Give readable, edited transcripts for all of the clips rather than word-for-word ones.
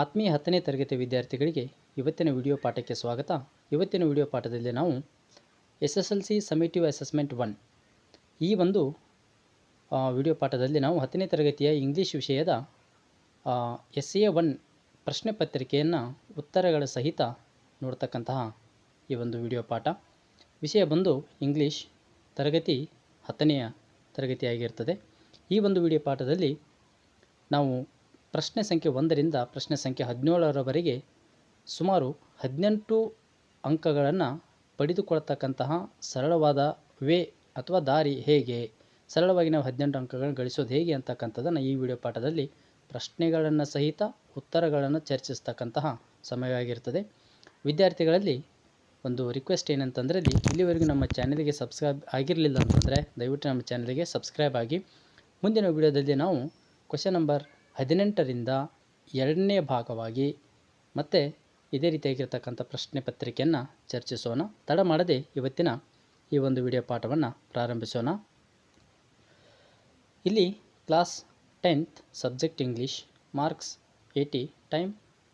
ಆತ್ಮೀಯ 10ನೇ ತರಗತಿ ವಿದ್ಯಾರ್ಥಿಗಳಿಗೆ ಇವತ್ತಿನ ವಿಡಿಯೋ ಪಾಠಕ್ಕೆ ಸ್ವಾಗತ. ಇವತ್ತಿನ ವಿಡಿಯೋ ಪಾಠದಲ್ಲಿ ನಾವು SSLC ಸಮೇಟಿವ್ ಅಸೆಸ್ಮೆಂಟ್ 1 ಈ ಒಂದು ವಿಡಿಯೋ ಪಾಠದಲ್ಲಿ ನಾವು 10ನೇ ತರಗತಿಯ ಇಂಗ್ಲೀಷ್ ವಿಷಯದ SA1 ಪ್ರಶ್ನೆ ಪತ್ರಿಕೆಯನ್ನು ಉತ್ತರಗಳ ಸಹಿತ ನೋಡ್ತಕ್ಕಂತಹ ಈ ಒಂದು ವಿಡಿಯೋ ಪಾಠ. ವಿಷಯ ಬಂದು ಇಂಗ್ಲೀಷ್ ತರಗತಿ 10ನೆಯ ತರಗತಿಯಾಗಿರ್ತದೆ. ಈ ಒಂದು ವಿಡಿಯೋ ಪಾಠದಲ್ಲಿ ನಾವು ಪ್ರಶ್ನೆ ಸಂಖ್ಯೆ 1ರಿಂದ ಪ್ರಶ್ನೆ ಸಂಖ್ಯೆ 17ರವರೆಗೆ ಸುಮಾರು 18 ಅಂಕಗಳನ್ನು ಪಡೆದುಕೊಳ್ತಕ್ಕಂತಹ ಸರಳವಾದ ಅಥವಾ ದಾರಿ ಹೇಗೆ, ಸರಳವಾಗಿ ನಾವು 18 ಅಂಕಗಳನ್ನು ಗಳಿಸೋದು ಹೇಗೆ ಅಂತಕ್ಕಂಥದ್ದನ್ನು ಈ ವಿಡಿಯೋ ಪಾಠದಲ್ಲಿ ಪ್ರಶ್ನೆಗಳನ್ನು ಸಹಿತ ಉತ್ತರಗಳನ್ನು ಚರ್ಚಿಸ್ತಕ್ಕಂತಹ ಸಮಯವಾಗಿರ್ತದೆ. ವಿದ್ಯಾರ್ಥಿಗಳಲ್ಲಿ ಒಂದು ರಿಕ್ವೆಸ್ಟ್ ಏನಂತಂದರೆ, ಇಲ್ಲಿವರೆಗೂ ನಮ್ಮ ಚಾನಲ್ಗೆ ಸಬ್ಸ್ಕ್ರೈಬ್ ಆಗಿರಲಿಲ್ಲ ಅಂತಂದರೆ ದಯವಿಟ್ಟು ನಮ್ಮ ಚಾನಲ್ಗೆ ಸಬ್ಸ್ಕ್ರೈಬ್ ಆಗಿ. ಮುಂದಿನ ವಿಡಿಯೋದಲ್ಲಿ ನಾವು ಕ್ವೆಶ್ಚನ್ ನಂಬರ್ 18ರಿಂದ 2ನೇ ಭಾಗವಾಗಿ ಮತ್ತೆ ಇದೇ ರೀತಿಯಾಗಿರ್ತಕ್ಕಂಥ ಪ್ರಶ್ನೆ ಪತ್ರಿಕೆಯನ್ನು ಚರ್ಚಿಸೋಣ. ತಡ ಮಾಡದೆ ಇವತ್ತಿನ ಈ ಒಂದು ವಿಡಿಯೋ ಪಾಠವನ್ನು ಪ್ರಾರಂಭಿಸೋಣ. ಇಲ್ಲಿ class 10th subject English, marks 80, time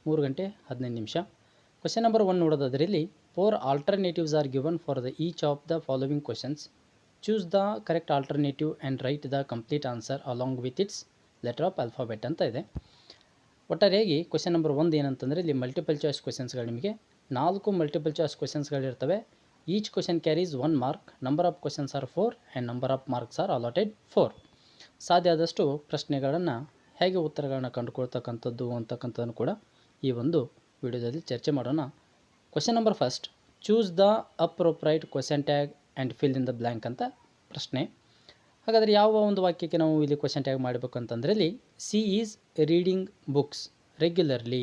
3 ಗಂಟೆ 15 ನಿಮಿಷ. Question number 1 ನೋಡೋದಾದ್ರಲ್ಲಿ 4 alternatives are given for the each of the following questions. Choose the correct alternative and right the complete answer along with its letter of alphabet ಅಂತ ಇದೆ. ಒಟ್ಟಾರೆಯಾಗಿ question number 1 ಏನಂತಂದರೆ, ಇಲ್ಲಿ multiple choice ಕ್ವೆಶನ್ಸ್ಗಳು ನಿಮಗೆ 4 multiple choice ಕ್ವೆಶನ್ಸ್ಗಳಿರ್ತವೆ. Each question carries 1 mark. Number of questions are 4 and number of marks are allotted 4. ಸಾಧ್ಯ ಆದಷ್ಟು ಪ್ರಶ್ನೆಗಳನ್ನು ಹೇಗೆ ಉತ್ತರಗಳನ್ನು ಕಂಡುಕೊಳ್ತಕ್ಕಂಥದ್ದು ಅಂತಕ್ಕಂಥದ್ದನ್ನು ಕೂಡ ಈ ಒಂದು ವಿಡಿಯೋದಲ್ಲಿ ಚರ್ಚೆ ಮಾಡೋಣ. Question number 1, choose the appropriate question tag and fill in the blank ಅಂತ ಪ್ರಶ್ನೆ. ಹಾಗಾದರೆ ಯಾವ ಒಂದು ವಾಕ್ಯಕ್ಕೆ ನಾವು ಇಲ್ಲಿ ಕ್ವೆಶನ್ ಟ್ಯಾಗ್ ಮಾಡಬೇಕು ಅಂತಂದರೆ, ಇಲ್ಲಿ C is reading books regularly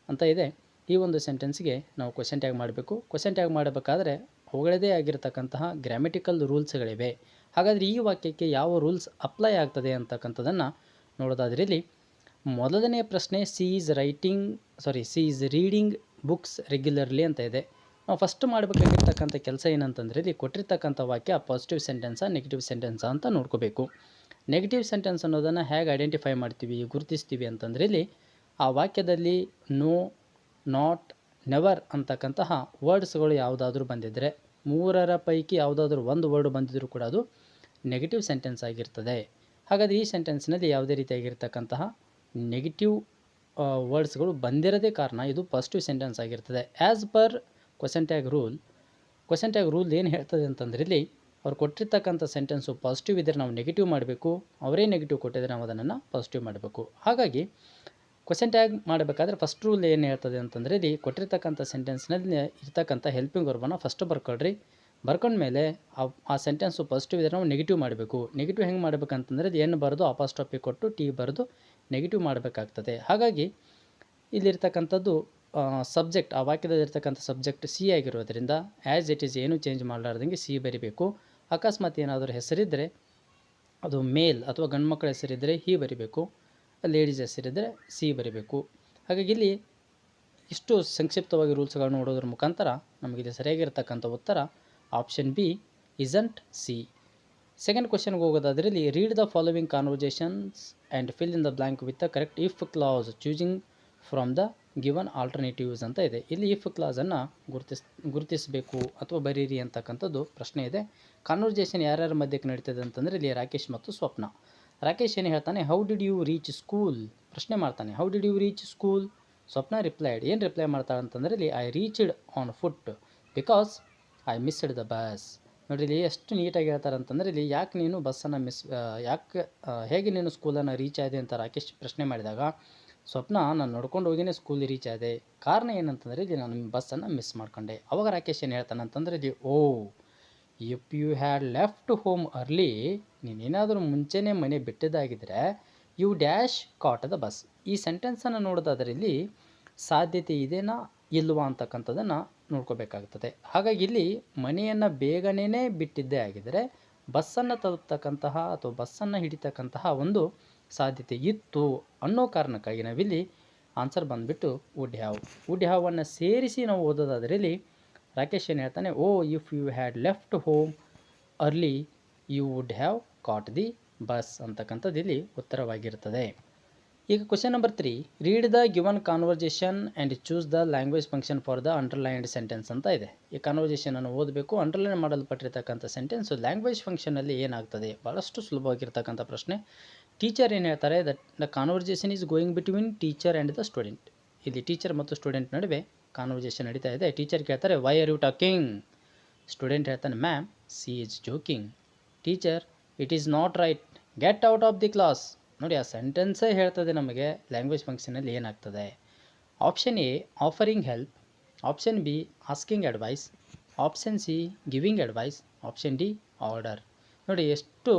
ಅಂತ ಇದೆ. ಈ ಒಂದು ಸೆಂಟೆನ್ಸ್ಗೆ ನಾವು ಕ್ವೆಶನ್ ಟ್ಯಾಗ್ ಮಾಡಬೇಕು. ಕ್ವೆಶನ್ ಟ್ಯಾಗ್ ಮಾಡಬೇಕಾದ್ರೆ ಅವುಗಳದೇ ಆಗಿರತಕ್ಕಂತಹ ಗ್ರಾಮೆಟಿಕಲ್ ರೂಲ್ಸ್ಗಳಿವೆ. ಹಾಗಾದರೆ ಈ ವಾಕ್ಯಕ್ಕೆ ಯಾವ ರೂಲ್ಸ್ ಅಪ್ಲೈ ಆಗ್ತದೆ ಅಂತಕ್ಕಂಥದ್ದನ್ನು ನೋಡೋದಾದರೆ, ಇಲ್ಲಿ ಮೊದಲನೇ ಪ್ರಶ್ನೆ C is reading books regularly ಅಂತ ಇದೆ. ನಾವು ಫಸ್ಟ್ ಮಾಡಬೇಕಾಗಿರ್ತಕ್ಕಂಥ ಕೆಲಸ ಏನಂತಂದರೆ, ಇಲ್ಲಿ ಕೊಟ್ಟಿರ್ತಕ್ಕಂಥ ವಾಕ್ಯ ಪಾಸಿಟಿವ್ ಸೆಂಟೆನ್ಸಾ ನೆಗೆಟಿವ್ ಸೆಂಟೆನ್ಸಾ ಅಂತ ನೋಡ್ಕೋಬೇಕು. ನೆಗೆಟಿವ್ ಸೆಂಟೆನ್ಸ್ ಅನ್ನೋದನ್ನು ಹೇಗೆ ಐಡೆಂಟಿಫೈ ಮಾಡ್ತೀವಿ, ಗುರುತಿಸ್ತೀವಿ ಅಂತಂದರೆ, ಇಲ್ಲಿ ಆ ವಾಕ್ಯದಲ್ಲಿ ನೋ, ನಾಟ್, ನೆವರ್ ಅಂತಕ್ಕಂತಹ ವರ್ಡ್ಸ್ಗಳು ಯಾವುದಾದ್ರೂ ಬಂದಿದ್ದರೆ, 3ರ ಪೈಕಿ ಯಾವುದಾದ್ರೂ ಒಂದು ವರ್ಡ್ ಬಂದಿದ್ದರೂ ಕೂಡ ಅದು ನೆಗೆಟಿವ್ ಸೆಂಟೆನ್ಸ್ ಆಗಿರ್ತದೆ. ಹಾಗಾದರೆ ಈ ಸೆಂಟೆನ್ಸ್ನಲ್ಲಿ ಯಾವುದೇ ರೀತಿಯಾಗಿರ್ತಕ್ಕಂತಹ ನೆಗೆಟಿವ್ ವರ್ಡ್ಸ್ಗಳು ಬಂದಿರದೇ ಕಾರಣ ಇದು ಪಾಸಿಟಿವ್ ಸೆಂಟೆನ್ಸ್ ಆಗಿರ್ತದೆ. As per question tag rule ಏನು ಹೇಳ್ತದೆ ಅಂತಂದರೆ, ಇಲ್ಲಿ ಅವ್ರು ಕೊಟ್ಟಿರ್ತಕ್ಕಂಥ ಸೆಂಟೆನ್ಸು ಪಾಸಿಟಿವ್ ಇದ್ದರೆ ನಾವು ನೆಗೆಟಿವ್ ಮಾಡಬೇಕು, ಅವರೇ ನೆಗೆಟಿವ್ ಕೊಟ್ಟಿದ್ರೆ ನಾವು ಅದನ್ನು ಪಾಸಿಟಿವ್ ಮಾಡಬೇಕು. ಹಾಗಾಗಿ ಕ್ವೆಶನ್ ಟ್ಯಾಗ್ ಮಾಡಬೇಕಾದ್ರೆ ಫಸ್ಟ್ ರೂಲ್ ಏನು ಹೇಳ್ತದೆ ಅಂತಂದರೆ, ಇಲ್ಲಿ ಕೊಟ್ಟಿರ್ತಕ್ಕಂಥ ಸೆಂಟೆನ್ಸ್ನಲ್ಲಿ ಇರ್ತಕ್ಕಂಥ ಹೆಲ್ಪಿಂಗ್ ವರ್ಬನ್ನು ಫಸ್ಟ್ ಬರ್ಕೊಳ್ರಿ. ಬರ್ಕೊಂಡ್ಮೇಲೆ ಆ ಸೆಂಟೆನ್ಸು ಪಾಸಿಟಿವ್ ಇದ್ದರೆ ನಾವು ನೆಗೆಟಿವ್ ಮಾಡಬೇಕು. ನೆಗೆಟಿವ್ ಹೆಂಗೆ ಮಾಡಬೇಕಂತಂದರೆ, ಇದು ಏನು ಬರೆದು ಅಪಾಸ್ಟ್ರಫಿ ಕೊಟ್ಟು ಟಿ ಬರೆದು ನೆಗೆಟಿವ್ ಮಾಡಬೇಕಾಗ್ತದೆ. ಹಾಗಾಗಿ ಇಲ್ಲಿರ್ತಕ್ಕಂಥದ್ದು ಸಬ್ಜೆಕ್ಟ್, ಆ ವಾಕ್ಯದಲ್ಲಿರ್ತಕ್ಕಂಥ ಸಬ್ಜೆಕ್ಟ್ ಸಿ ಆಗಿರೋದ್ರಿಂದ ಆ್ಯಸ್ ಇಟ್ ಈಸ್ ಏನು ಚೇಂಜ್ ಮಾಡಲಾರ್ದಂಗೆ ಸಿ ಬರಿಬೇಕು. ಅಕಸ್ಮಾತ್ ಏನಾದರೂ ಹೆಸರಿದ್ದರೆ ಅದು ಮೇಲ್ ಅಥವಾ ಗಂಡು ಮಕ್ಕಳ ಹೆಸರಿದ್ದರೆ ಹಿ ಬರಿಬೇಕು, ಲೇಡೀಸ್ ಹೆಸರಿದ್ದರೆ ಸಿ ಬರಿಬೇಕು. ಹಾಗಾಗಿ ಇಲ್ಲಿ ಇಷ್ಟು ಸಂಕ್ಷಿಪ್ತವಾಗಿ ರೂಲ್ಸ್ಗಳನ್ನು ನೋಡೋದ್ರ ಮುಖಾಂತರ ನಮಗಿಲ್ಲಿ ಸರಿಯಾಗಿರ್ತಕ್ಕಂಥ ಉತ್ತರ option B isn't C. Second ಕ್ವೆಶನ್ಗೆ ಹೋಗೋದಾದರೆ, ಇಲ್ಲಿ read the following conversations and fill in the blank with the correct if clause choosing from the given alternatives ಅಂತ ಇದೆ. ಇಲ್ಲಿ ಇಫ್ ಕ್ಲಾಸನ್ನು ಗುರುತಿಸಬೇಕು ಅಥವಾ ಬರೀರಿ ಅಂತಕ್ಕಂಥದ್ದು ಪ್ರಶ್ನೆ ಇದೆ. ಕಾನ್ವರ್ಜೇಷನ್ ಯಾರ್ಯಾರ ಮಧ್ಯಕ್ಕೆ ನಡೀತದೆ ಅಂತಂದರೆ, ಇಲ್ಲಿ ರಾಕೇಶ್ ಮತ್ತು ಸ್ವಪ್ನ. ರಾಕೇಶ್ ಏನು ಹೇಳ್ತಾನೆ, how did you reach school ಪ್ರಶ್ನೆ ಮಾಡ್ತಾನೆ. How did you reach school? Swapna replied, ಏನು ರಿಪ್ಲೈ ಮಾಡ್ತಾಳೆ ಅಂತಂದರೆ, ಇಲ್ಲಿ I reached on foot because I missed the bus. ನೋಡಿರಿ ಇಲ್ಲಿ ಎಷ್ಟು ನೀಟಾಗಿ ಹೇಳ್ತಾರೆ ಅಂತಂದರೆ, ಇಲ್ಲಿ ಯಾಕೆ ನೀನು ಬಸ್ಸನ್ನು ಹೇಗೆ ನೀನು ಸ್ಕೂಲನ್ನು ರೀಚ್ ಆದೆ ಅಂತ ರಾಕೇಶ್ ಪ್ರಶ್ನೆ ಮಾಡಿದಾಗ, ಸ್ವಪ್ನ ನಾನು ನಡ್ಕೊಂಡು ಹೋಗಿನೇ ಸ್ಕೂಲ್ ರೀಚ್ ಆದೆ, ಕಾರಣ ಏನಂತಂದರೆ ಇಲ್ಲಿ ನಾನು ಬಸ್ಸನ್ನು ಮಿಸ್ ಮಾಡ್ಕೊಂಡೆ. ಅವಾಗ ರಾಕೇಶ್ ಏನು ಹೇಳ್ತಾನೆ ಅಂತಂದರೆ, ಇಲ್ಲಿ if you had left home early, ನೀನೇನಾದರೂ ಮುಂಚೆನೇ ಮನೆ ಬಿಟ್ಟಿದ್ದಾಗಿದ್ದರೆ you dash caught the bus. ಈ ಸೆಂಟೆನ್ಸನ್ನು ನೋಡೋದಾದರೆ ಇಲ್ಲಿ ಸಾಧ್ಯತೆ ಇದೆನಾ ಇಲ್ವಾ ಅಂತಕ್ಕಂಥದ್ದನ್ನು ನೋಡ್ಕೋಬೇಕಾಗ್ತದೆ. ಹಾಗಾಗಿ ಇಲ್ಲಿ ಮನೆಯನ್ನು ಬೇಗನೆ ಬಿಟ್ಟಿದ್ದೇ ಆಗಿದ್ದರೆ ಬಸ್ಸನ್ನು ತಲುಪ್ತಕ್ಕಂತಹ ಅಥವಾ ಬಸ್ಸನ್ನು ಹಿಡಿತಕ್ಕಂತಹ ಒಂದು ಸಾಧ್ಯತೆ ಇತ್ತು ಅನ್ನೋ ಕಾರಣಕ್ಕಾಗಿ ನಾವಿಲ್ಲಿ ಆನ್ಸರ್ ಬಂದುಬಿಟ್ಟು ವುಡ್ ಹ್ಯಾವನ್ನು ಸೇರಿಸಿ ನಾವು ಓದೋದಾದರೆ, ಇಲ್ಲಿ ರಾಕೇಶ್ ಏನು ಹೇಳ್ತಾನೆ, if you had left home early you would have caught the bus ಅಂತಕ್ಕಂಥದ್ದು ಇಲ್ಲಿ ಉತ್ತರವಾಗಿರ್ತದೆ. ಈಗ question number 3, read the given conversation and choose the language function for the underlined sentence ಅಂತ ಇದೆ. ಈ ಕಾನ್ವರ್ಜೇಷನನ್ನು ಓದಬೇಕು. ಅಂಡರ್ಲೈನ್ ಮಾಡಲ್ಪಟ್ಟಿರ್ತಕ್ಕಂಥ ಸೆಂಟೆನ್ಸು ಲ್ಯಾಂಗ್ವೇಜ್ ಫಂಕ್ಷನಲ್ಲಿ ಏನಾಗ್ತದೆ, ಭಾಳಷ್ಟು ಸುಲಭವಾಗಿರ್ತಕ್ಕಂಥ ಪ್ರಶ್ನೆ. ಟೀಚರ್ ಏನು ಹೇಳ್ತಾರೆ, the conversation is going between teacher and the student. ಇಲ್ಲಿ ಟೀಚರ್ ಮತ್ತು ಸ್ಟೂಡೆಂಟ್ ನಡುವೆ ಕಾನ್ವರ್ಜೇಷನ್ ನಡೀತಾ ಇದೆ. ಟೀಚರ್ ಕೇಳ್ತಾರೆ, why are you talking? Student ಹೇಳ್ತಾನೆ, ma'am she is joking. Teacher, it is not right, get out of the class. ನೋಡಿ, ಆ ಸೆಂಟೆನ್ಸೇ ಹೇಳ್ತದೆ ನಮಗೆ ಲ್ಯಾಂಗ್ವೇಜ್ ಫಂಕ್ಷನಲ್ಲಿ ಏನಾಗ್ತದೆ. Option A offering help, option B asking advice, option C giving advice, option D order. ನೋಡಿ ಎಷ್ಟು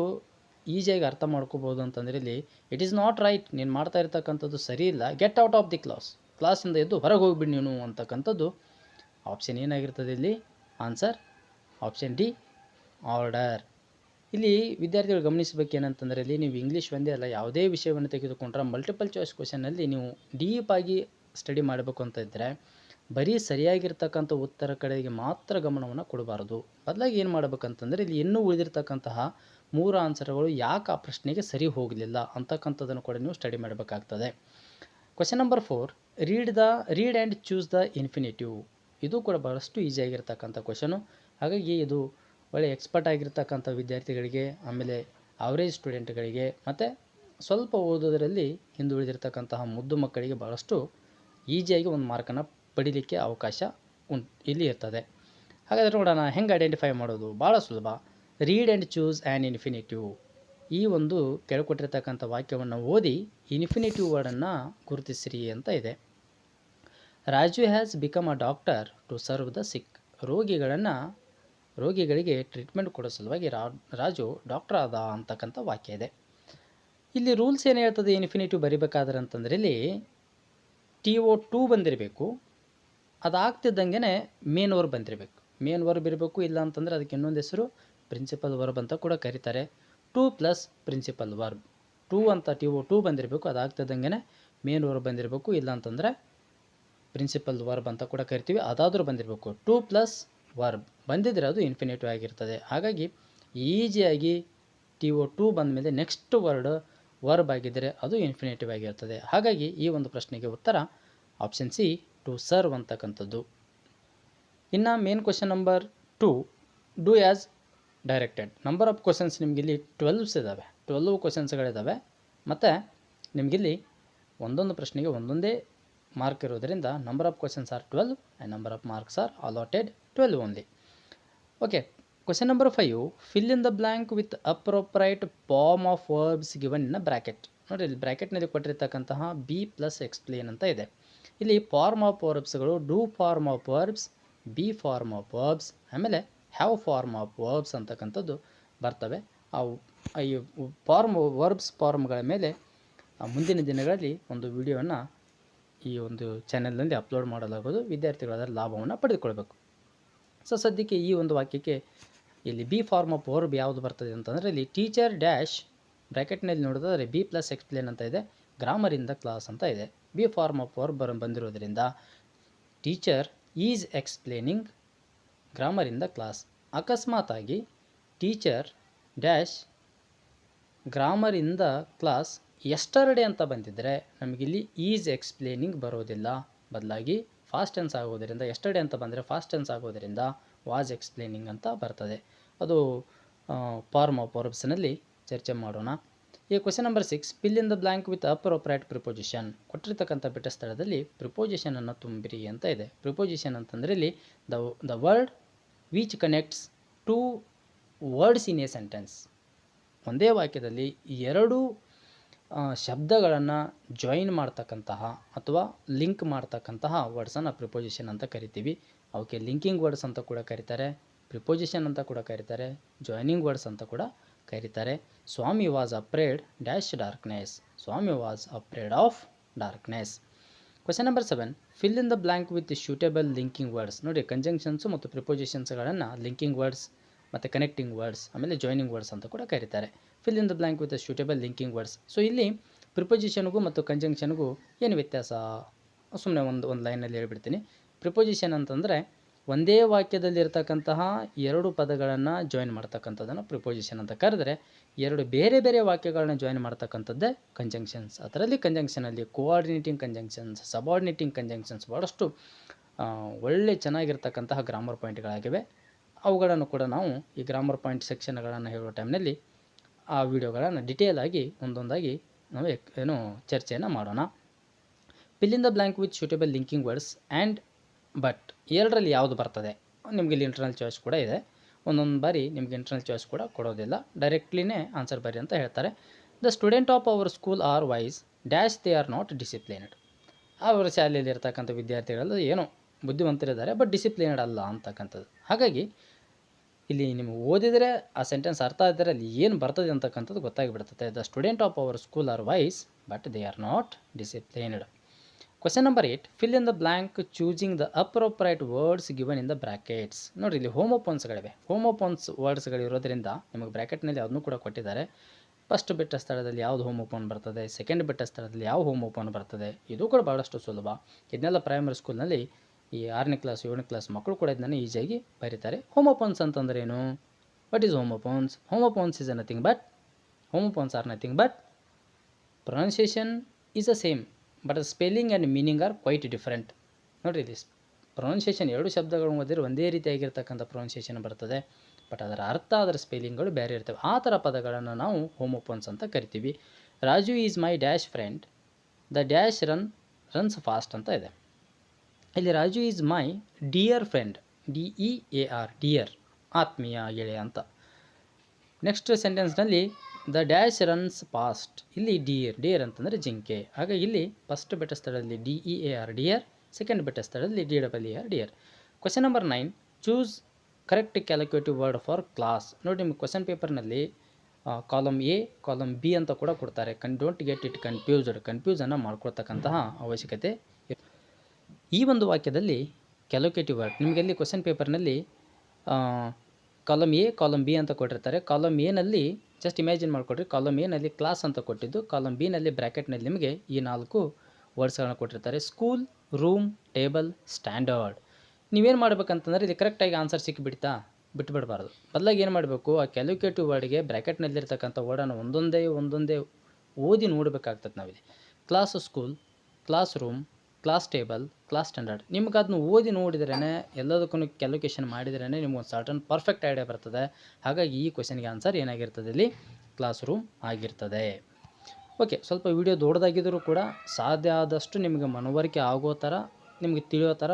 ಈಸಿಯಾಗಿ ಅರ್ಥ ಮಾಡ್ಕೋಬೋದು ಅಂತಂದರೆ ಇಲ್ಲಿ ಇಟ್ ಈಸ್ ನಾಟ್ ರೈಟ್, ನೀನು ಮಾಡ್ತಾ ಇರ್ತಕ್ಕಂಥದ್ದು ಸರಿ ಇಲ್ಲ, ಗೆಟ್ ಔಟ್ ಆಫ್ ದಿ ಕ್ಲಾಸಿಂದ ಎದ್ದು ಹೊರಗೆ ಹೋಗ್ಬಿಡಿ ನೀನು ಅಂತಕ್ಕಂಥದ್ದು ಆಪ್ಷನ್ ಏನಾಗಿರ್ತದೆ ಇಲ್ಲಿ ಆನ್ಸರ್. Option D order. ಇಲ್ಲಿ ವಿದ್ಯಾರ್ಥಿಗಳು ಗಮನಿಸಬೇಕೇನಂತಂದರೆ ಇಲ್ಲಿ ನೀವು ಇಂಗ್ಲೀಷ್ ಒಂದೇ ಅಲ್ಲ, ಯಾವುದೇ ವಿಷಯವನ್ನು ತೆಗೆದುಕೊಂಡ್ರೆ ಮಲ್ಟಿಪಲ್ ಚಾಯ್ಸ್ ಕ್ವಶನಲ್ಲಿ ನೀವು ಡೀಪಾಗಿ ಸ್ಟಡಿ ಮಾಡಬೇಕು ಅಂತ ಇದ್ದರೆ ಬರೀ ಸರಿಯಾಗಿರ್ತಕ್ಕಂಥ ಉತ್ತರ ಕಡೆಗೆ ಮಾತ್ರ ಗಮನವನ್ನು ಕೊಡಬಾರ್ದು. ಬದಲಾಗಿ ಏನು ಮಾಡಬೇಕಂತಂದರೆ ಇಲ್ಲಿ ಇನ್ನೂ ಉಳಿದಿರ್ತಕ್ಕಂತಹ 3 ಆನ್ಸರ್ಗಳು ಯಾಕೆ ಆ ಪ್ರಶ್ನೆಗೆ ಸರಿ ಹೋಗಲಿಲ್ಲ ಅಂತಕ್ಕಂಥದ್ದನ್ನು ಕೂಡ ನೀವು ಸ್ಟಡಿ ಮಾಡಬೇಕಾಗ್ತದೆ. Question number 4, read and choose the infinitive. ಇದು ಕೂಡ ಭಾಳಷ್ಟು ಈಸಿಯಾಗಿರ್ತಕ್ಕಂಥ ಕ್ವಶನು. ಹಾಗಾಗಿ ಇದು ಒಳ್ಳೆ ಎಕ್ಸ್ಪರ್ಟ್ ಆಗಿರ್ತಕ್ಕಂಥ ವಿದ್ಯಾರ್ಥಿಗಳಿಗೆ, ಆಮೇಲೆ ಅವರೇಜ್ ಸ್ಟೂಡೆಂಟ್ಗಳಿಗೆ ಮತ್ತು ಸ್ವಲ್ಪ ಓದೋದರಲ್ಲಿ ಹಿಂದುಳಿದಿರ್ತಕ್ಕಂತಹ ಮುದ್ದು ಮಕ್ಕಳಿಗೆ ಭಾಳಷ್ಟು ಈಸಿಯಾಗಿ ಒಂದು ಮಾರ್ಕನ್ನು ಪಡೀಲಿಕ್ಕೆ ಅವಕಾಶ ಇಲ್ಲಿ ಇರ್ತದೆ. ಹಾಗಾದರೆ ನೋಡೋಣ ಹೆಂಗೆ ಐಡೆಂಟಿಫೈ ಮಾಡೋದು. ಭಾಳ ಸುಲಭ. Read and choose an infinitive. ಈ ಒಂದು ಕೆಳಕೊಟ್ಟಿರ್ತಕ್ಕಂಥ ವಾಕ್ಯವನ್ನು ಓದಿ ಇನ್ಫಿನಿಟಿವ್ ವರ್ಡನ್ನು ಗುರುತಿಸಿರಿ ಅಂತ ಇದೆ. Raju has become a doctor to serve the sick. ರೋಗಿಗಳಿಗೆ ಟ್ರೀಟ್ಮೆಂಟ್ ಕೊಡೋ ಸಲುವಾಗಿ ರಾಜು ಡಾಕ್ಟರ್ ಆದ ಅಂತಕ್ಕಂಥ ವಾಕ್ಯ ಇದೆ. ಇಲ್ಲಿ ರೂಲ್ಸ್ ಏನು ಹೇಳ್ತದೆ ಇನ್ಫಿನಿಟಿವ್ ಬರಿಬೇಕಾದ್ರೆ ಅಂತಂದರೆ ಇಲ್ಲಿ TO2 ಬಂದಿರಬೇಕು. ಅದಾಗ್ತಿದ್ದಂಗೆ ಮೇನ್ ವರ್ಬ್ ಬಂದಿರಬೇಕು. ಮೇನ್ ವರ್ಬ್ ಇರಬೇಕು, ಇಲ್ಲ ಅಂತಂದರೆ ಅದಕ್ಕೆ ಇನ್ನೊಂದು ಹೆಸರು ಪ್ರಿನ್ಸಿಪಲ್ ವರ್ಬ್ ಅಂತ ಕೂಡ ಕರೀತಾರೆ. 2 ಪ್ಲಸ್ ಪ್ರಿನ್ಸಿಪಲ್ ವರ್ಬ್. 2 ಅಂತ TO2 ಬಂದಿರಬೇಕು, ಅದಾಗ್ತಿದ್ದಂಗೆ ಮೇನ್ ವರ್ಬ್ ಬಂದಿರಬೇಕು, ಇಲ್ಲ ಅಂತಂದರೆ ಪ್ರಿನ್ಸಿಪಲ್ ವರ್ಬ್ ಅಂತ ಕೂಡ ಕರಿತೀವಿ, ಅದಾದರೂ ಬಂದಿರಬೇಕು. 2 ಪ್ಲಸ್ ವರ್ಬ್ ಬಂದಿದ್ದರೆ ಅದು ಇನ್ಫಿನಿಟಿವ್ ಆಗಿರ್ತದೆ. ಹಾಗಾಗಿ ಈಸಿಯಾಗಿ TO2 ಬಂದ ಮೇಲೆ ನೆಕ್ಸ್ಟ್ ವರ್ಬ್ ಆಗಿದ್ದರೆ ಅದು ಇನ್ಫಿನಿಟಿವ್ ಆಗಿರ್ತದೆ. ಹಾಗಾಗಿ ಈ ಒಂದು ಪ್ರಶ್ನೆಗೆ ಉತ್ತರ ಆಪ್ಷನ್ ಸಿ ಟು ಸರ್ವ್ ಅಂತಕ್ಕಂಥದ್ದು. ಇನ್ನು main question number 2, do as directed. Number of questions ನಿಮಗಿಲ್ಲಿ 12 ಇದ್ದಾವೆ. 12 ಕ್ವಶನ್ಸ್ಗಳಿದ್ದಾವೆ ಮತ್ತು ನಿಮಗಿಲ್ಲಿ ಒಂದೊಂದು ಪ್ರಶ್ನೆಗೆ ಒಂದೊಂದೇ ಮಾರ್ಕ್ ಇರೋದರಿಂದ number of questions are 12 and number of marks are allotted 12 only. Okay, question number 5, fill in the blank with appropriate form of verbs given in a bracket. ನೋಡಿ, ಇಲ್ಲಿ ಬ್ರ್ಯಾಕೆಟ್ನಲ್ಲಿ ಕೊಟ್ಟಿರ್ತಕ್ಕಂತಹ ಬಿ ಪ್ಲಸ್ ಎಕ್ಸ್ಪ್ಲೇನ್ ಅಂತ ಇದೆ. ಇಲ್ಲಿ form of ವರ್ಬ್ಸ್ಗಳು do form of verbs, be form of verbs, ಆಮೇಲೆ have form of verbs ಅಂತಕ್ಕಂಥದ್ದು ಬರ್ತವೆ. ಈ ಫಾರ್ಮ್ಗಳ ಮೇಲೆ ಮುಂದಿನ ದಿನಗಳಲ್ಲಿ ಒಂದು ವಿಡಿಯೋವನ್ನು ಈ ಒಂದು ಚಾನೆಲ್ನಲ್ಲಿ ಅಪ್ಲೋಡ್ ಮಾಡಲಾಗೋದು. ವಿದ್ಯಾರ್ಥಿಗಳು ಅದರ ಲಾಭವನ್ನು ಪಡೆದುಕೊಳ್ಬೇಕು. ಸೊ ಸದ್ಯಕ್ಕೆ ಈ ಒಂದು ವಾಕ್ಯಕ್ಕೆ ಇಲ್ಲಿ ಬಿ ಫಾರ್ಮ್ ಆಫ್ ವರ್ಬ್ ಯಾವುದು ಬರ್ತದೆ ಅಂತಂದರೆ ಇಲ್ಲಿ ಟೀಚರ್ ಡ್ಯಾಶ್ ಬ್ರ್ಯಾಕೆಟ್ನಲ್ಲಿ ನೋಡಿದ್ರೆ ಬಿ ಪ್ಲಸ್ ಎಕ್ಸ್ಪ್ಲೇನ್ ಅಂತ ಇದೆ, ಗ್ರಾಮರಿಂದ ಕ್ಲಾಸ್ ಅಂತ ಇದೆ. ಬಿ ಫಾರ್ಮ್ ಆಫ್ ವರ್ಬ್ ಬಂದಿರೋದ್ರಿಂದ ಟೀಚರ್ ಈಸ್ ಎಕ್ಸ್ಪ್ಲೇನಿಂಗ್ ಗ್ರಾಮರಿಂದ ಕ್ಲಾಸ್. ಅಕಸ್ಮಾತಾಗಿ ಟೀಚರ್ ಡ್ಯಾಶ್ ಗ್ರಾಮರಿಂದ ಕ್ಲಾಸ್ ಎಸ್ಟರ್ಡೇ ಅಂತ ಬಂದಿದ್ದರೆ ನಮಗಿಲ್ಲಿ ಈಸ್ ಎಕ್ಸ್ಪ್ಲೇನಿಂಗ್ ಬರೋದಿಲ್ಲ, ಬದಲಾಗಿ ಫಾಸ್ಟ್ ಟೆನ್ಸ್ ಆಗೋದರಿಂದ, ಎಸ್ಟರ್ಡೇ ಅಂತ ಬಂದರೆ ಫಾಸ್ಟ್ ಟೆನ್ಸ್ ಆಗೋದರಿಂದ ವಾಸ್ ಎಕ್ಸ್ಪ್ಲೇನಿಂಗ್ ಅಂತ ಬರ್ತದೆ. ಅದು ಫಾರ್ಮ್ ಆಫ್ ವರ್ಬ್ಸ್ನಲ್ಲಿ ಚರ್ಚೆ ಮಾಡೋಣ. ಈ question number 6, fill in the blank with appropriate preposition. ಕೊಟ್ಟಿರ್ತಕ್ಕಂಥ ಬಿಟ್ಟ ಸ್ಥಳದಲ್ಲಿ ಪ್ರಿಪೋಸಿಷನನ್ನು ತುಂಬಿರಿ ಅಂತ ಇದೆ. ಪ್ರಿಪೋಸಿಷನ್ ಅಂತಂದರೆ ಇಲ್ಲಿ the word which connects 2 words in a sentence. ಒಂದೇ ವಾಕ್ಯದಲ್ಲಿ 2 ಶಬ್ದಗಳನ್ನು ಜಾಯಿನ್ ಮಾಡ್ತಕ್ಕಂತಹ ಅಥವಾ ಲಿಂಕ್ ಮಾಡ್ತಕ್ಕಂತಹ ವರ್ಡ್ಸನ್ನು ಪ್ರಿಪೋಸಿಷನ್ ಅಂತ ಕರಿತೀವಿ. ಅವಕ್ಕೆ ಲಿಂಕಿಂಗ್ ವರ್ಡ್ಸ್ ಅಂತ ಕೂಡ ಕರೀತಾರೆ, ಪ್ರಿಪೋಸಿಷನ್ ಅಂತ ಕೂಡ ಕರೀತಾರೆ, ಜಾಯ್ನಿಂಗ್ ವರ್ಡ್ಸ್ ಅಂತ ಕೂಡ ಕರೀತಾರೆ. Swami was afraid dash darkness. Swami was afraid of darkness. Question number 7, fill in the blank with suitable linking words. ನೋಡಿ, ಕಂಜಂಕ್ಷನ್ಸು ಮತ್ತು ಪ್ರಿಪೋಸಿಷನ್ಸ್ಗಳನ್ನು ಲಿಂಕಿಂಗ್ ವರ್ಡ್ಸ್ ಮತ್ತು ಕನೆಕ್ಟಿಂಗ್ ವರ್ಡ್ಸ್ ಆಮೇಲೆ ಜಾಯ್ನಿಂಗ್ ವರ್ಡ್ಸ್ ಅಂತ ಕೂಡ ಕರೀತಾರೆ. Fill in the blank with suitable linking words. So ಇಲ್ಲಿ ಪ್ರಿಪೋಸಿಷನ್ಗೂ ಮತ್ತು ಕಂಜಂಕ್ಷನ್ಗೂ ಏನು ವ್ಯತ್ಯಾಸ, ಸುಮ್ಮನೆ ಒಂದು ಲೈನಲ್ಲಿ ಹೇಳ್ಬಿಡ್ತೀನಿ. ಪ್ರಿಪೋಸಿಷನ್ ಅಂತಂದರೆ ಒಂದೇ ವಾಕ್ಯದಲ್ಲಿರ್ತಕ್ಕಂತಹ ಎರಡು ಪದಗಳನ್ನು ಜಾಯಿನ್ ಮಾಡ್ತಕ್ಕಂಥದ್ದನ್ನು ಪ್ರಿಪೋಸಿಷನ್ ಅಂತ ಕರೆದ್ರೆ, ಎರಡು ಬೇರೆ ಬೇರೆ ವಾಕ್ಯಗಳನ್ನ ಜಾಯಿನ್ ಮಾಡ್ತಕ್ಕಂಥದ್ದೇ ಕಂಜಂಕ್ಷನ್ಸ್. ಅದರಲ್ಲಿ ಕಂಜಂಕ್ಷನಲ್ಲಿ ಕೋಆರ್ಡಿನೇಟಿಂಗ್ ಕಂಜಂಕ್ಷನ್ಸ್, ಸಬಾರ್ಡಿನೇಟಿಂಗ್ ಕಂಜಂಕ್ಷನ್ಸ್ ಭಾಳಷ್ಟು ಒಳ್ಳೆ ಚೆನ್ನಾಗಿರ್ತಕ್ಕಂತಹ ಗ್ರಾಮರ್ ಪಾಯಿಂಟ್ಗಳಾಗಿವೆ. ಅವುಗಳನ್ನು ಕೂಡ ನಾವು ಈ ಗ್ರಾಮರ್ ಪಾಯಿಂಟ್ ಸೆಕ್ಷನ್ಗಳನ್ನು ಹೇಳೋ ಟೈಮ್ನಲ್ಲಿ ಆ ವಿಡಿಯೋಗಳನ್ನು ಡಿಟೇಲ್ ಆಗಿ ಒಂದೊಂದಾಗಿ ನಾವು ಚರ್ಚೆಯನ್ನು ಮಾಡೋಣ. Fill in the blank with suitable linking words and but. ಎರಡರಲ್ಲಿ ಯಾವುದು ಬರ್ತದೆ? ನಿಮಗೆ ಇಲ್ಲಿ ಇಂಟರ್ನಲ್ ಚಾಯ್ಸ್ ಕೂಡ ಇದೆ. ಒಂದೊಂದು ಬಾರಿ ನಿಮಗೆ ಇಂಟರ್ನಲ್ ಚಾಯ್ಸ್ ಕೂಡ ಕೊಡೋದಿಲ್ಲ, ಡೈರೆಕ್ಟ್ಲಿನೇ ಆನ್ಸರ್ ಬರಿ ಅಂತ ಹೇಳ್ತಾರೆ. The student of our school are wise dash they are not disciplined. ಅವರ ಶಾಲೆಯಲ್ಲಿ ಇರ್ತಕ್ಕಂಥ ವಿದ್ಯಾರ್ಥಿಗಳು ಏನೋ ಬುದ್ಧಿವಂತರಿದ್ದಾರೆ, ಬಟ್ ಡಿಸಿಪ್ಲಿನ್ಡ್ ಅಲ್ಲ ಅಂತಕ್ಕಂಥದ್ದು. ಹಾಗಾಗಿ ಇಲ್ಲಿ ನಿಮಗೆ ಓದಿದರೆ ಆ ಸೆಂಟೆನ್ಸ್ ಅರ್ಥ ಆಗಿದ್ದರೆ ಅಲ್ಲಿ ಏನು ಬರ್ತದೆ ಅಂತಕ್ಕಂಥದ್ದು ಗೊತ್ತಾಗಿಬಿಡ್ತದೆ. The student of our school are wise but they are not disciplined. Question number 8, fill in the blank choosing the appropriate words given in the brackets. ನೋಡಿರಿ, ಇಲ್ಲಿ ಹೋಮೋಫೋನ್ಸ್ಗಳಿವೆ. ಹೋಮೋಫೋನ್ಸ್ ವರ್ಡ್ಸ್ಗಳಿರೋದ್ರಿಂದ ನಿಮಗೆ ಬ್ರ್ಯಾಕೆಟ್ನಲ್ಲಿ ಅದನ್ನು ಕೂಡ ಕೊಟ್ಟಿದ್ದಾರೆ. ಫಸ್ಟ್ ಬಿಟ್ಟ ಸ್ಥಳದಲ್ಲಿ ಯಾವುದು ಹೋಮೋಫೋನ್ ಬರ್ತದೆ, ಸೆಕೆಂಡ್ ಬಿಟ್ಟ ಸ್ಥಳದಲ್ಲಿ ಯಾವ ಹೋಮೋಫೋನ್ ಬರ್ತದೆ, ಇದು ಕೂಡ ಭಾಳಷ್ಟು ಸುಲಭ. ಇದನ್ನೆಲ್ಲ ಪ್ರೈಮರಿ ಸ್ಕೂಲ್ನಲ್ಲಿ ಈ 6ನೇ ಕ್ಲಾಸ್ 7ನೇ ಕ್ಲಾಸ್ ಮಕ್ಕಳು ಕೂಡ ಇದನ್ನು ಈಸಿಯಾಗಿ ಬರೀತಾರೆ. ಹೋಮೋಫೋನ್ಸ್ ಅಂತಂದ್ರೆ ಏನು? What is homophones? Homophones is nothing but homophones are nothing but pronunciation is the same but spelling and meaning are quite different. ನೋಡಿರಿ, ಇಲ್ಲಿ ಪ್ರೊನೌನ್ಸಿಯೇಷನ್ ಎರಡು ಶಬ್ದಗಳು ಓದಿದ್ರೆ ಒಂದೇ ರೀತಿಯಾಗಿರ್ತಕ್ಕಂಥ ಪ್ರೊನೌನ್ಸಿಯೇಷನ್ ಬರ್ತದೆ, ಬಟ್ ಅದರ ಅರ್ಥ ಅದರ ಸ್ಪೆಲ್ಲಿಂಗ್ಗಳು ಬೇರೆ ಇರ್ತವೆ. ಆ ಥರ ಪದಗಳನ್ನು ನಾವು ಹೋಮೋಫೋನ್ಸ್ ಅಂತ ಕರಿತೀವಿ. Raju is my dash friend, the dash runs fast ಅಂತ ಇದೆ. ಇಲ್ಲಿ Raju is my dear friend, DEAR, dear, ಆತ್ಮೀಯ ಗೆಳೆಯ ಅಂತ. ನೆಕ್ಸ್ಟ್ ಸೆಂಟೆನ್ಸ್ನಲ್ಲಿ ದ ಡ್ಯಾಶ್ ರನ್ಸ್ ಫಾಸ್ಟ್, ಇಲ್ಲಿ ಡಿಯರ್ ಅಂತಂದರೆ ಜಿಂಕೆ. ಹಾಗಾಗಿ ಇಲ್ಲಿ ಫಸ್ಟ್ ಬೆಟ್ಟ ಸ್ಥಳದಲ್ಲಿ DEAR ಡಿಯರ್, ಸೆಕೆಂಡ್ ಬೆಟ್ಟ ಸ್ಥಳದಲ್ಲಿ DEER dear. Question number 9, choose correct calculative word for class. ನೋಡಿ, ನಿಮಗೆ ಕ್ವೆಶನ್ ಪೇಪರ್ನಲ್ಲಿ ಕಾಲಮ್ A, ಕಾಲಮ್ B ಅಂತ ಕೂಡ ಕೊಡ್ತಾರೆ. ಡೋಂಟ್ ಗೆಟ್ ಇಟ್ ಕನ್ಫ್ಯೂಸನ್ನು ಮಾಡ್ಕೊಳ್ತಕ್ಕಂತಹ ಅವಶ್ಯಕತೆ. ಈ ಒಂದು ವಾಕ್ಯದಲ್ಲಿ ಕ್ಯಾಲ್ಕುಲೇಟಿವ್ ವರ್ಡ್ ನಿಮಗೆ ಅಲ್ಲಿ ಕ್ವೆಶನ್ ಪೇಪರ್ನಲ್ಲಿ ಕಾಲಮ್ A, ಕಾಲಮ್ B ಅಂತ ಕೊಟ್ಟಿರ್ತಾರೆ. ಕಾಲಮ್ ಎನಲ್ಲಿ ಜಸ್ಟ್ ಇಮ್ಯಾಜಿನ್ ಮಾಡಿಕೊಡ್ರಿ, ಕಾಲಮ್ ಎನಲ್ಲಿ ಕ್ಲಾಸ್ ಅಂತ ಕೊಟ್ಟಿದ್ದು, ಕಾಲಮ್ ಬಿನಲ್ಲಿ ಬ್ರ್ಯಾಕೆಟ್ನಲ್ಲಿ ನಿಮಗೆ ಈ 4 ವರ್ಡ್ಸ್ಗಳನ್ನ ಕೊಟ್ಟಿರ್ತಾರೆ. School, room, table, standard. ನೀವೇನು ಮಾಡ್ಬೇಕಂತಂದರೆ ಇಲ್ಲಿ ಕರೆಕ್ಟಾಗಿ ಆನ್ಸರ್ ಸಿಕ್ಕಿಬಿಡ್ತಾ ಬಿಟ್ಬಿಡಬಾರ್ದು. ಬದಲಾಗಿ ಏನು ಮಾಡಬೇಕು, ಆ ಕ್ಯಾಲ್ಕುಲೇಟಿವ್ ವರ್ಡ್ಗೆ ಬ್ರ್ಯಾಕೆಟ್ನಲ್ಲಿರ್ತಕ್ಕಂಥ ವರ್ಡನ್ನು ಒಂದೊಂದೇ ಓದಿ ನೋಡಬೇಕಾಗ್ತದೆ ನಾವಿಲ್ಲಿ. Class school, class room, class table, class standard. ನಿಮ್ಗೆ ಅದನ್ನು ಓದಿ ನೋಡಿದ್ರೇ ಎಲ್ಲದಕ್ಕೂ ಕ್ಯಾಲ್ಕುಲೇಷನ್ ಮಾಡಿದ್ರೇ ನಿಮ್ಗೆ ಒಂದು ಸರ್ಟನ್ ಪರ್ಫೆಕ್ಟ್ ಐಡಿಯಾ ಬರ್ತದೆ. ಹಾಗಾಗಿ ಈ ಕ್ವೆಶನ್ಗೆ ಆನ್ಸರ್ ಏನಾಗಿರ್ತದೆ, ಇಲ್ಲಿ ಕ್ಲಾಸ್ ರೂಮ್ ಆಗಿರ್ತದೆ. ಓಕೆ, ಸ್ವಲ್ಪ ವಿಡಿಯೋ ದೊಡ್ಡದಾಗಿದ್ದರೂ ಕೂಡ ಸಾಧ್ಯ ಆದಷ್ಟು ನಿಮಗೆ ಮನವರಿಕೆ ಆಗೋ ಥರ, ನಿಮಗೆ ತಿಳಿಯೋ ಥರ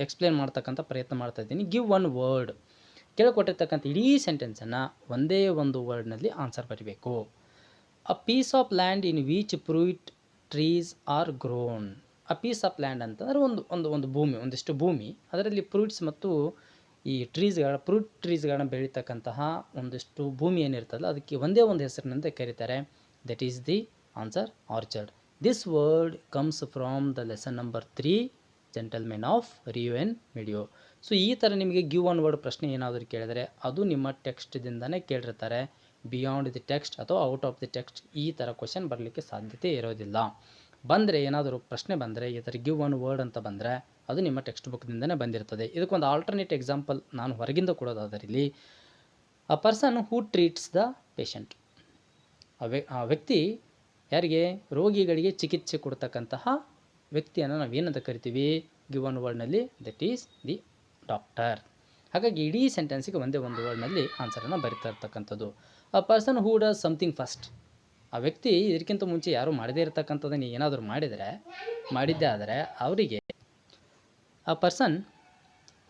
ಎಕ್ಸ್ಪ್ಲೇನ್ ಮಾಡ್ತಕ್ಕಂಥ ಪ್ರಯತ್ನ ಮಾಡ್ತಾಯಿದ್ದೀನಿ. Give one word. ಕೇಳಿಕೊಟ್ಟಿರ್ತಕ್ಕಂಥ ಇಡೀ ಸೆಂಟೆನ್ಸನ್ನು ಒಂದೇ ಒಂದು ವರ್ಡ್ನಲ್ಲಿ ಆನ್ಸರ್ ಬರೀಬೇಕು. A piece of land in which fruit trees are grown. A piece of land ಅಂತಂದರೆ ಒಂದು ಭೂಮಿ, ಒಂದಿಷ್ಟು ಭೂಮಿ, ಅದರಲ್ಲಿ ಫ್ರೂಟ್ಸ್ ಮತ್ತು ಈ ಫ್ರೂಟ್ ಟ್ರೀಸ್ಗಳನ್ನ ಬೆಳೀತಕ್ಕಂತಹ ಒಂದಿಷ್ಟು ಭೂಮಿ ಏನಿರ್ತದಲ್ಲ ಅದಕ್ಕೆ ಒಂದೇ ಒಂದು ಹೆಸರಿನಂತೆ ಕರೀತಾರೆ. That is the answer, orchard. This word comes from the lesson number 3, gentlemen of Rio and ಮಿಡಿಯೋ. So ಈ ಥರ ನಿಮಗೆ ಗಿವ್ ಒನ್ ವರ್ಡ್ ಪ್ರಶ್ನೆ ಏನಾದರೂ ಕೇಳಿದರೆ ಅದು ನಿಮ್ಮ ಟೆಕ್ಸ್ಟ್ದಿಂದನೇ ಕೇಳಿರ್ತಾರೆ. ಬಿಯಾಂಡ್ ದಿ ಟೆಕ್ಸ್ಟ್ ಅಥವಾ ಔಟ್ ಆಫ್ ದಿ ಟೆಕ್ಸ್ಟ್ ಈ ಥರ ಕ್ವೆಶನ್ ಬರಲಿಕ್ಕೆ ಸಾಧ್ಯತೆ ಇರೋದಿಲ್ಲ. ಬಂದರೆ ಏನಾದರೂ ಪ್ರಶ್ನೆ ಬಂದರೆ ಈ ಥರ ಗಿವ್ ಒನ್ ವರ್ಡ್ ಅಂತ ಬಂದರೆ ಅದು ನಿಮ್ಮ ಟೆಕ್ಸ್ಟ್ ಬುಕ್ದಿಂದನೇ ಬಂದಿರ್ತದೆ. ಇದಕ್ಕೊಂದು ಆಲ್ಟರ್ನೇಟ್ ಎಕ್ಸಾಂಪಲ್ ನಾನು ಹೊರಗಿಂದ ಕೊಡೋದಾದರೆ ಇಲ್ಲಿ a person who treats the patient. ಆ ವ್ಯಕ್ತಿ ಯಾರಿಗೆ, ರೋಗಿಗಳಿಗೆ ಚಿಕಿತ್ಸೆ ಕೊಡ್ತಕ್ಕಂತಹ ವ್ಯಕ್ತಿಯನ್ನು ನಾವೇನಂತ ಕರಿತೀವಿ ಗಿವ್ ಒನ್ ವರ್ಡ್ನಲ್ಲಿ? That is the doctor. ಹಾಗಾಗಿ ಇಡೀ ಸೆಂಟೆನ್ಸಿಗೆ ಒಂದೇ ಒಂದು ವರ್ಡ್ನಲ್ಲಿ ಆನ್ಸರನ್ನು ಬರಿತಾ ಇರ್ತಕ್ಕಂಥದ್ದು. A person who does something first. ಆ ವ್ಯಕ್ತಿ ಇದಕ್ಕಿಂತ ಮುಂಚೆ ಯಾರೂ ಮಾಡದೇ ಇರತಕ್ಕಂಥದ್ದನ್ನು ಏನಾದರೂ ಮಾಡಿದ್ದೇ ಆದರೆ ಅವರಿಗೆ ಆ person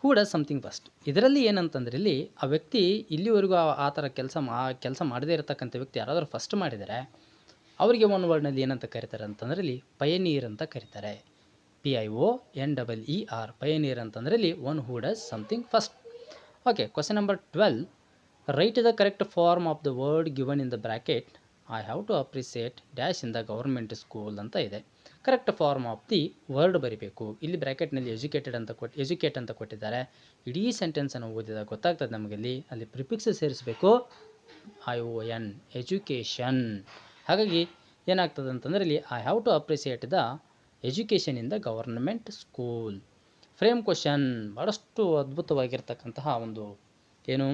who does something first. ಇದರಲ್ಲಿ ಏನಂತಂದ್ರೆ ಇಲ್ಲಿ ಆ ವ್ಯಕ್ತಿ ಇಲ್ಲಿವರೆಗೂ ಆ ಥರ ಕೆಲಸ ಮಾಡದೇ ಇರತಕ್ಕಂಥ ವ್ಯಕ್ತಿ ಯಾರಾದರೂ ಫಸ್ಟ್ ಮಾಡಿದರೆ ಅವರಿಗೆ ಒನ್ ವರ್ಡ್ನಲ್ಲಿ ಏನಂತ ಕರೀತಾರೆ ಅಂತಂದರೆ ಇಲ್ಲಿ ಪಯನೀರ್ ಅಂತ ಕರೀತಾರೆ. PIONEER, ಪಯನೀರ್ ಅಂತಂದರೆ ಇಲ್ಲಿ one who does something first. Okay, question number 12, write the correct form of the word given in the bracket. I have to appreciate dash in the government school ಅಂತ ಇದೆ. Correct form of the word ಬರೀಬೇಕು. ಇಲ್ಲಿ ಬ್ರ್ಯಾಕೆಟ್ನಲ್ಲಿ educate ಅಂತ ಕೊಟ್ಟಿದ್ದಾರೆ. ಇಡೀ ಸೆಂಟೆನ್ಸನ್ನು ಓದಿದಾಗ ಗೊತ್ತಾಗ್ತದೆ ನಮಗೆ ಅಲ್ಲಿ ಪ್ರಿಫಿಕ್ಸ್ ಸೇರಿಸಬೇಕು, ION, ಎಜುಕೇಷನ್. ಹಾಗಾಗಿ ಏನಾಗ್ತದೆ ಅಂತಂದರೆ ಇಲ್ಲಿ I have to appreciate the education in the government school. Frame question ಭಾಳಷ್ಟು ಅದ್ಭುತವಾಗಿರ್ತಕ್ಕಂತಹ ಒಂದು ಏನು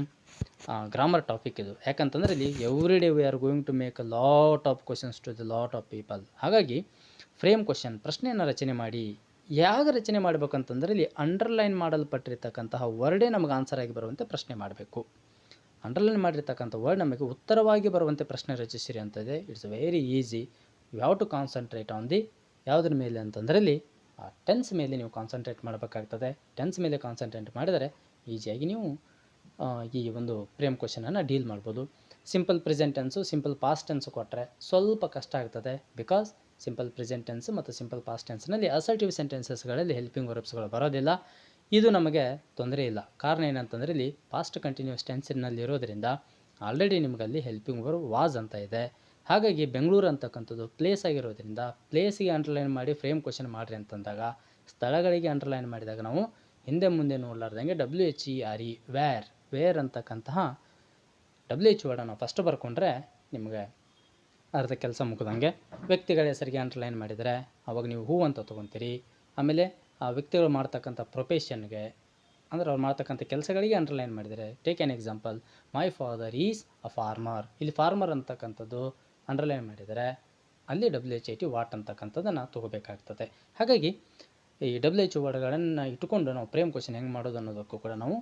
ಗ್ರಾಮರ್ ಟಾಪಿಕ್ ಇದು. ಯಾಕಂತಂದರೆ ಇಲ್ಲಿ every day we are going to make a lot of questions to the lot of people. ಹಾಗಾಗಿ ಫ್ರೇಮ್ ಕ್ವಶನ್ ಪ್ರಶ್ನೆಯನ್ನು ರಚನೆ ಮಾಡಿ ಯಾವಾಗ ರಚನೆ ಮಾಡಬೇಕಂತಂದರೆ ಇಲ್ಲಿ ಅಂಡರ್ಲೈನ್ ಮಾಡಲ್ಪಟ್ಟಿರ್ತಕ್ಕಂತಹ ವರ್ಡೇ ನಮಗೆ ಆನ್ಸರ್ ಆಗಿ ಬರುವಂತೆ ಪ್ರಶ್ನೆ ಮಾಡಬೇಕು. ಅಂಡರ್ಲೈನ್ ಮಾಡಿರ್ತಕ್ಕಂಥ ವರ್ಡ್ ನಮಗೆ ಉತ್ತರವಾಗಿ ಬರುವಂತೆ ಪ್ರಶ್ನೆ ರಚಿಸಿರಿ ಅಂತದೆ. It's very easy. You have to concentrate on the ಯಾವುದ್ರ ಮೇಲೆ ಅಂತಂದರೆ ಇಲ್ಲಿ ಟೆನ್ಸ್ ಮೇಲೆ ನೀವು ಕಾನ್ಸಂಟ್ರೇಟ್ ಮಾಡಬೇಕಾಗ್ತದೆ. ಟೆನ್ಸ್ ಮೇಲೆ ಕಾನ್ಸಂಟ್ರೇಟ್ ಮಾಡಿದರೆ ಈಸಿಯಾಗಿ ನೀವು ಈ ಒಂದು ಫ್ರೇಮ್ ಕ್ವಶನನ್ನು ಡೀಲ್ ಮಾಡ್ಬೋದು. Simple present tense simple past tense ಕೊಟ್ಟರೆ ಸ್ವಲ್ಪ ಕಷ್ಟ ಆಗ್ತದೆ. ಬಿಕಾಸ್ ಸಿಂಪಲ್ ಪ್ರೆಸೆಂಟ್ ಟೆನ್ಸ್ ಮತ್ತು ಸಿಂಪಲ್ ಪಾಸ್ಟ್ ಟೆನ್ಸ್ನಲ್ಲಿ ಅಸರ್ಟಿವ್ ಸೆಂಟೆನ್ಸಸ್ಗಳಲ್ಲಿ ಹೆಲ್ಪಿಂಗ್ ವರ್ಬ್ಸ್ಗಳು ಬರೋದಿಲ್ಲ. ಇದು ನಮಗೆ ತೊಂದರೆ ಇಲ್ಲ. ಕಾರಣ ಏನಂತಂದರೆ ಇಲ್ಲಿ ಪಾಸ್ಟ್ ಕಂಟಿನ್ಯೂಸ್ ಟೆನ್ಸಿನಲ್ಲಿರೋದ್ರಿಂದ ಆಲ್ರೆಡಿ ನಿಮಗಲ್ಲಿ ಹೆಲ್ಪಿಂಗ್ ವರ್ಬ್ ವಾಸ್ ಅಂತ ಇದೆ. ಹಾಗಾಗಿ ಬೆಂಗಳೂರು ಅಂತಕ್ಕಂಥದ್ದು ಪ್ಲೇಸ್ ಆಗಿರೋದ್ರಿಂದ ಪ್ಲೇಸಿಗೆ ಅಂಡರ್ಲೈನ್ ಮಾಡಿ ಫ್ರೇಮ್ ಕ್ವಶನ್ ಮಾಡಿರಿ ಅಂತಂದಾಗ ಸ್ಥಳಗಳಿಗೆ ಅಂಡರ್ಲೈನ್ ಮಾಡಿದಾಗ ನಾವು ಹಿಂದೆ ಮುಂದೆ ನೋಡಲಾರ್ದಂಗೆ WHERE ವೇರ್ ಅಂತಕ್ಕಂತಹ WH ವರ್ಡನ್ನು ಫಸ್ಟ್ ಬರ್ಕೊಂಡ್ರೆ ನಿಮಗೆ ಅರ್ಧ ಕೆಲಸ ಮುಗಿದಂಗೆ. ವ್ಯಕ್ತಿಗಳ ಹೆಸರಿಗೆ ಅಂಡರ್ಲೈನ್ ಮಾಡಿದರೆ ಅವಾಗ ನೀವು ಹೂ ಅಂತ ತೊಗೊತೀರಿ. ಆಮೇಲೆ ಆ ವ್ಯಕ್ತಿಗಳು ಮಾಡ್ತಕ್ಕಂಥ ಪ್ರೊಫೆಷನ್ಗೆ ಅಂದರೆ ಅವ್ರು ಮಾಡ್ತಕ್ಕಂಥ ಕೆಲಸಗಳಿಗೆ ಅಂಡರ್ಲೈನ್ ಮಾಡಿದರೆ, take an example, my father is a farmer. ಇಲ್ಲಿ ಫಾರ್ಮರ್ ಅಂತಕ್ಕಂಥದ್ದು ಅಂಡರ್ಲೈನ್ ಮಾಡಿದರೆ ಅಲ್ಲಿ WHIT ವಾಟ್ ಅಂತಕ್ಕಂಥದ್ದನ್ನು ತೊಗೋಬೇಕಾಗ್ತದೆ. ಹಾಗಾಗಿ ಈ WH ವರ್ಡ್ಗಳನ್ನು ಇಟ್ಟುಕೊಂಡು ನಾವು ಫ್ರೇಮ್ ಕ್ವಶನ್ ಹೆಂಗೆ ಮಾಡೋದು ಅನ್ನೋದಕ್ಕೂ ಕೂಡ ನಾವು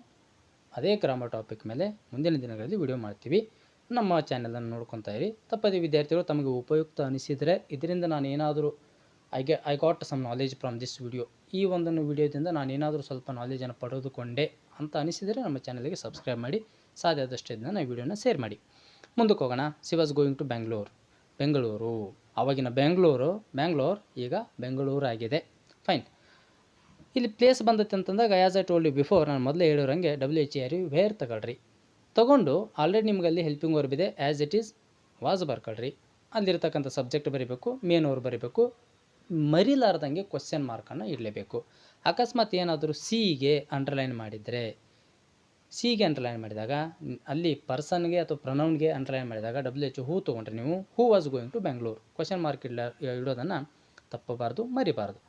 ಅದೇ ಗ್ರಾಮರ್ ಟಾಪಿಕ್ ಮೇಲೆ ಮುಂದಿನ ದಿನಗಳಲ್ಲಿ ವಿಡಿಯೋ ಮಾಡ್ತೀವಿ. ನಮ್ಮ ಚಾನಲನ್ನು ನೋಡ್ಕೊತಾ ಇರಿ. ತಪ್ಪದೇ ವಿದ್ಯಾರ್ಥಿಗಳು ತಮಗೆ ಉಪಯುಕ್ತ ಅನಿಸಿದರೆ ಇದರಿಂದ ನಾನು ಏನಾದರೂ I got some knowledge from this video, ಈ ಒಂದು ವಿಡಿಯೋದಿಂದ ನಾನು ಏನಾದರೂ ಸ್ವಲ್ಪ ನಾಲೆಜನ್ನು ಪಡೆದುಕೊಂಡೆ ಅಂತ ಅನಿಸಿದರೆ ನಮ್ಮ ಚಾನಲ್ಗೆ ಸಬ್ಸ್ಕ್ರೈಬ್ ಮಾಡಿ, ಸಾಧ್ಯ ಆದಷ್ಟು ಇದನ್ನು ವಿಡಿಯೋನ ಶೇರ್ ಮಾಡಿ. ಮುಂದಕ್ಕೆ ಹೋಗೋಣ. She was going to Bengaluru. ಆವಾಗಿನ ಬೆಂಗಳೂರು ಈಗ ಬೆಂಗಳೂರು ಆಗಿದೆ. ಫೈನ್. ಇಲ್ಲಿ ಪ್ಲೇಸ್ ಬಂದೈತೆ ಅಂತಂದಾಗ as I told you before, ನಾನು ಮೊದಲೇ ಹೇಳಿರೋಂಗೆ WHERE ವೇರ್ ತಗೊಳ್ರಿ. ತೊಗೊಂಡು ಆಲ್ರೆಡಿ ನಿಮಗಲ್ಲಿ ಹೆಲ್ಪಿಂಗ್ ವರ್ಬ್ ಇದೆ, ಆ್ಯಸ್ ಇಟ್ ಈಸ್ ವಾಸ್ ಬರ್ಕೊಳ್ರಿ. ಅಲ್ಲಿರ್ತಕ್ಕಂಥ ಸಬ್ಜೆಕ್ಟ್ ಬರೀಬೇಕು, ಮೇನ್ ಅವ್ರು ಬರೀಬೇಕು, ಮರಿಲಾರ್ದಂಗೆ ಕ್ವಶನ್ ಮಾರ್ಕನ್ನು ಇಡಲೇಬೇಕು. ಅಕಸ್ಮಾತ್ ಏನಾದರೂ ಸಿಗೆ ಅಂಡರ್ಲೈನ್ ಮಾಡಿದರೆ, ಸಿಗೆ ಅಂಡರ್ಲೈನ್ ಮಾಡಿದಾಗ ಅಲ್ಲಿ ಪರ್ಸನ್ಗೆ ಅಥವಾ ಪ್ರೊನೌನ್ಗೆ ಅಂಡರ್ಲೈನ್ ಮಾಡಿದಾಗ WH ಹೂ ತೊಗೊಂಡ್ರೆ ನೀವು who was going to Bengaluru question mark ಇಡೋದನ್ನು ತಪ್ಪಬಾರ್ದು, ಮರಿಬಾರ್ದು.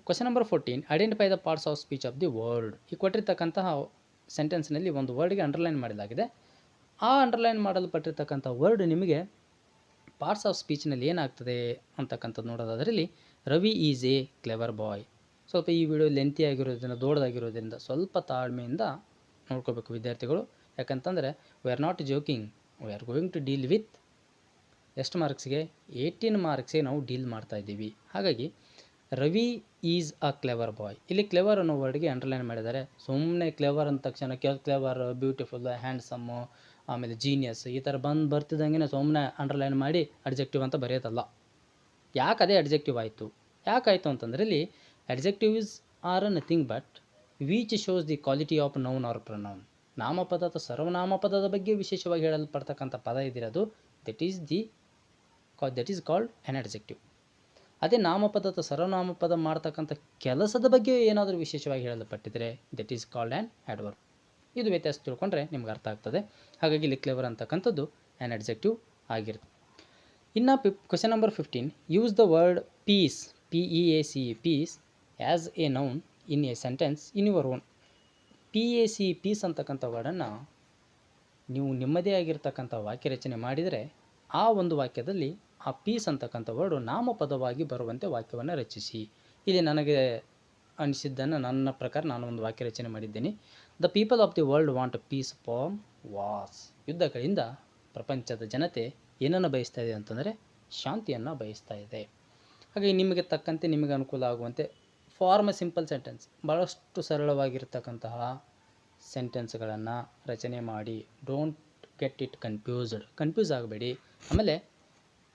Question number 14, identify the parts of speech of the word. ಈ ಕೊಟ್ಟಿರ್ತಕ್ಕಂತಹ ಸೆಂಟೆನ್ಸ್ನಲ್ಲಿ ಒಂದು ವರ್ಡ್ಗೆ ಅಂಡರ್ಲೈನ್ ಮಾಡಲಾಗಿದೆ. ಆ ಅಂಡರ್ಲೈನ್ ಮಾಡಲ್ಪಟ್ಟಿರ್ತಕ್ಕಂಥ ವರ್ಡ್ ನಿಮಗೆ ಪಾರ್ಟ್ಸ್ ಆಫ್ ಸ್ಪೀಚ್ನಲ್ಲಿ ಏನಾಗ್ತದೆ ಅಂತಕ್ಕಂಥದ್ದು ನೋಡೋದಾದ್ರಲ್ಲಿ Ravi is a clever boy. ಸ್ವಲ್ಪ ಈ ವಿಡಿಯೋ ಲೆಂತಿ ಆಗಿರೋದ್ರಿಂದ, ದೊಡ್ಡದಾಗಿರೋದ್ರಿಂದ ಸ್ವಲ್ಪ ತಾಳ್ಮೆಯಿಂದ ನೋಡ್ಕೋಬೇಕು ವಿದ್ಯಾರ್ಥಿಗಳು. ಯಾಕಂತಂದರೆ we are not joking, we are going to deal with ಎಷ್ಟು ಮಾರ್ಕ್ಸ್ಗೆ 18 ಮಾರ್ಕ್ಸ್ಗೆ ನಾವು ಡೀಲ್ ಮಾಡ್ತಾ ಇದ್ದೀವಿ. ಹಾಗಾಗಿ Ravi is a clever boy. ಇಲ್ಲಿ ಕ್ಲೆವರ್ ಅನ್ನೋ ವರ್ಡ್ಗೆ ಅಂಡರ್ಲೈನ್ ಮಾಡಿದ್ದಾರೆ. ಸುಮ್ಮನೆ ಕ್ಲೆವರ್ ಅಂದ ತಕ್ಷಣ ಕ್ಲೆವರ್, ಬ್ಯೂಟಿಫುಲ್, ಹ್ಯಾಂಡ್ಸಮ್ಮು, ಆಮೇಲೆ ಜೀನಿಯಸ್ ಈ ಥರ ಬರ್ತಿದ್ದಂಗೆ ಸುಮ್ಮನೆ ಅಂಡರ್ಲೈನ್ ಮಾಡಿ ಅಡ್ಜೆಕ್ಟಿವ್ ಅಂತ ಬರೆಯೋದಲ್ಲ. ಯಾಕೆ ಅದೇ ಅಡ್ಜೆಕ್ಟಿವ್ ಆಯಿತು? ಯಾಕಾಯಿತು ಅಂತಂದರೆ ಇಲ್ಲಿ adjectives are nothing but which shows the quality of noun or pronoun. ನಾಮಪದ ಅಥವಾ ಸರ್ವನಾಮಪದದ ಬಗ್ಗೆ ವಿಶೇಷವಾಗಿ ಹೇಳಲ್ಪಡ್ತಕ್ಕಂಥ ಪದ ಇದಿರೋದು that is called an adjective. ಅದೇ ನಾಮಪದ ಅಥವಾ ಸರ್ವನಾಮಪದ ಮಾಡ್ತಕ್ಕಂಥ ಕೆಲಸದ ಬಗ್ಗೆ ಏನಾದರೂ ವಿಶೇಷವಾಗಿ ಹೇಳಲ್ಪಟ್ಟಿದ್ರೆ that is called an adverb. ಇದು ವ್ಯತ್ಯಾಸ ತಿಳ್ಕೊಂಡ್ರೆ ನಿಮ್ಗೆ ಅರ್ಥ ಆಗ್ತದೆ. ಹಾಗಾಗಿ ಇಲ್ಲಿ ಕ್ಲೆವರ್ ಅಂತಕ್ಕಂಥದ್ದು ಆ್ಯನ್ ಅಡ್ಜೆಕ್ಟಿವ್ ಆಗಿರುತ್ತೆ. ಇನ್ನು question number 15, use the word peace, PEACE, peace as a noun in a sentence in your own. PACE piece ಅಂತಕ್ಕಂಥ ವರ್ಡನ್ನು ನೀವು ನಿಮ್ಮದೇ ಆಗಿರ್ತಕ್ಕಂಥ ವಾಕ್ಯ ರಚನೆ ಮಾಡಿದರೆ ಆ ಒಂದು ವಾಕ್ಯದಲ್ಲಿ ಆ ಪೀಸ್ ಅಂತಕ್ಕಂಥ ವರ್ಡು ನಾಮಪದವಾಗಿ ಬರುವಂತೆ ವಾಕ್ಯವನ್ನು ರಚಿಸಿ. ಇಲ್ಲಿ ನನಗೆ ಅನಿಸಿದ್ದನ್ನು ನನ್ನ ಪ್ರಕಾರ ನಾನು ಒಂದು ವಾಕ್ಯ ರಚನೆ ಮಾಡಿದ್ದೇನೆ. The people of the world want peace from wars. ಯುದ್ಧಗಳಿಂದ ಪ್ರಪಂಚದ ಜನತೆ ಏನನ್ನು ಬಯಸ್ತಾ ಇದೆ ಅಂತಂದರೆ ಶಾಂತಿಯನ್ನು ಬಯಸ್ತಾ ಇದೆ. ಹಾಗಾಗಿ ನಿಮಗೆ ತಕ್ಕಂತೆ ನಿಮಗೆ ಅನುಕೂಲ ಆಗುವಂತೆ ಫಾರ್ಮ್ ಎ ಸಿಂಪಲ್ ಸೆಂಟೆನ್ಸ್, ಭಾಳಷ್ಟು ಸರಳವಾಗಿರ್ತಕ್ಕಂತಹ ಸೆಂಟೆನ್ಸ್ಗಳನ್ನು ರಚನೆ ಮಾಡಿ. ಡೋಂಟ್ ಗೆಟ್ ಇಟ್ ಕನ್ಫ್ಯೂಸ್ ಆಗಬೇಡಿ. ಆಮೇಲೆ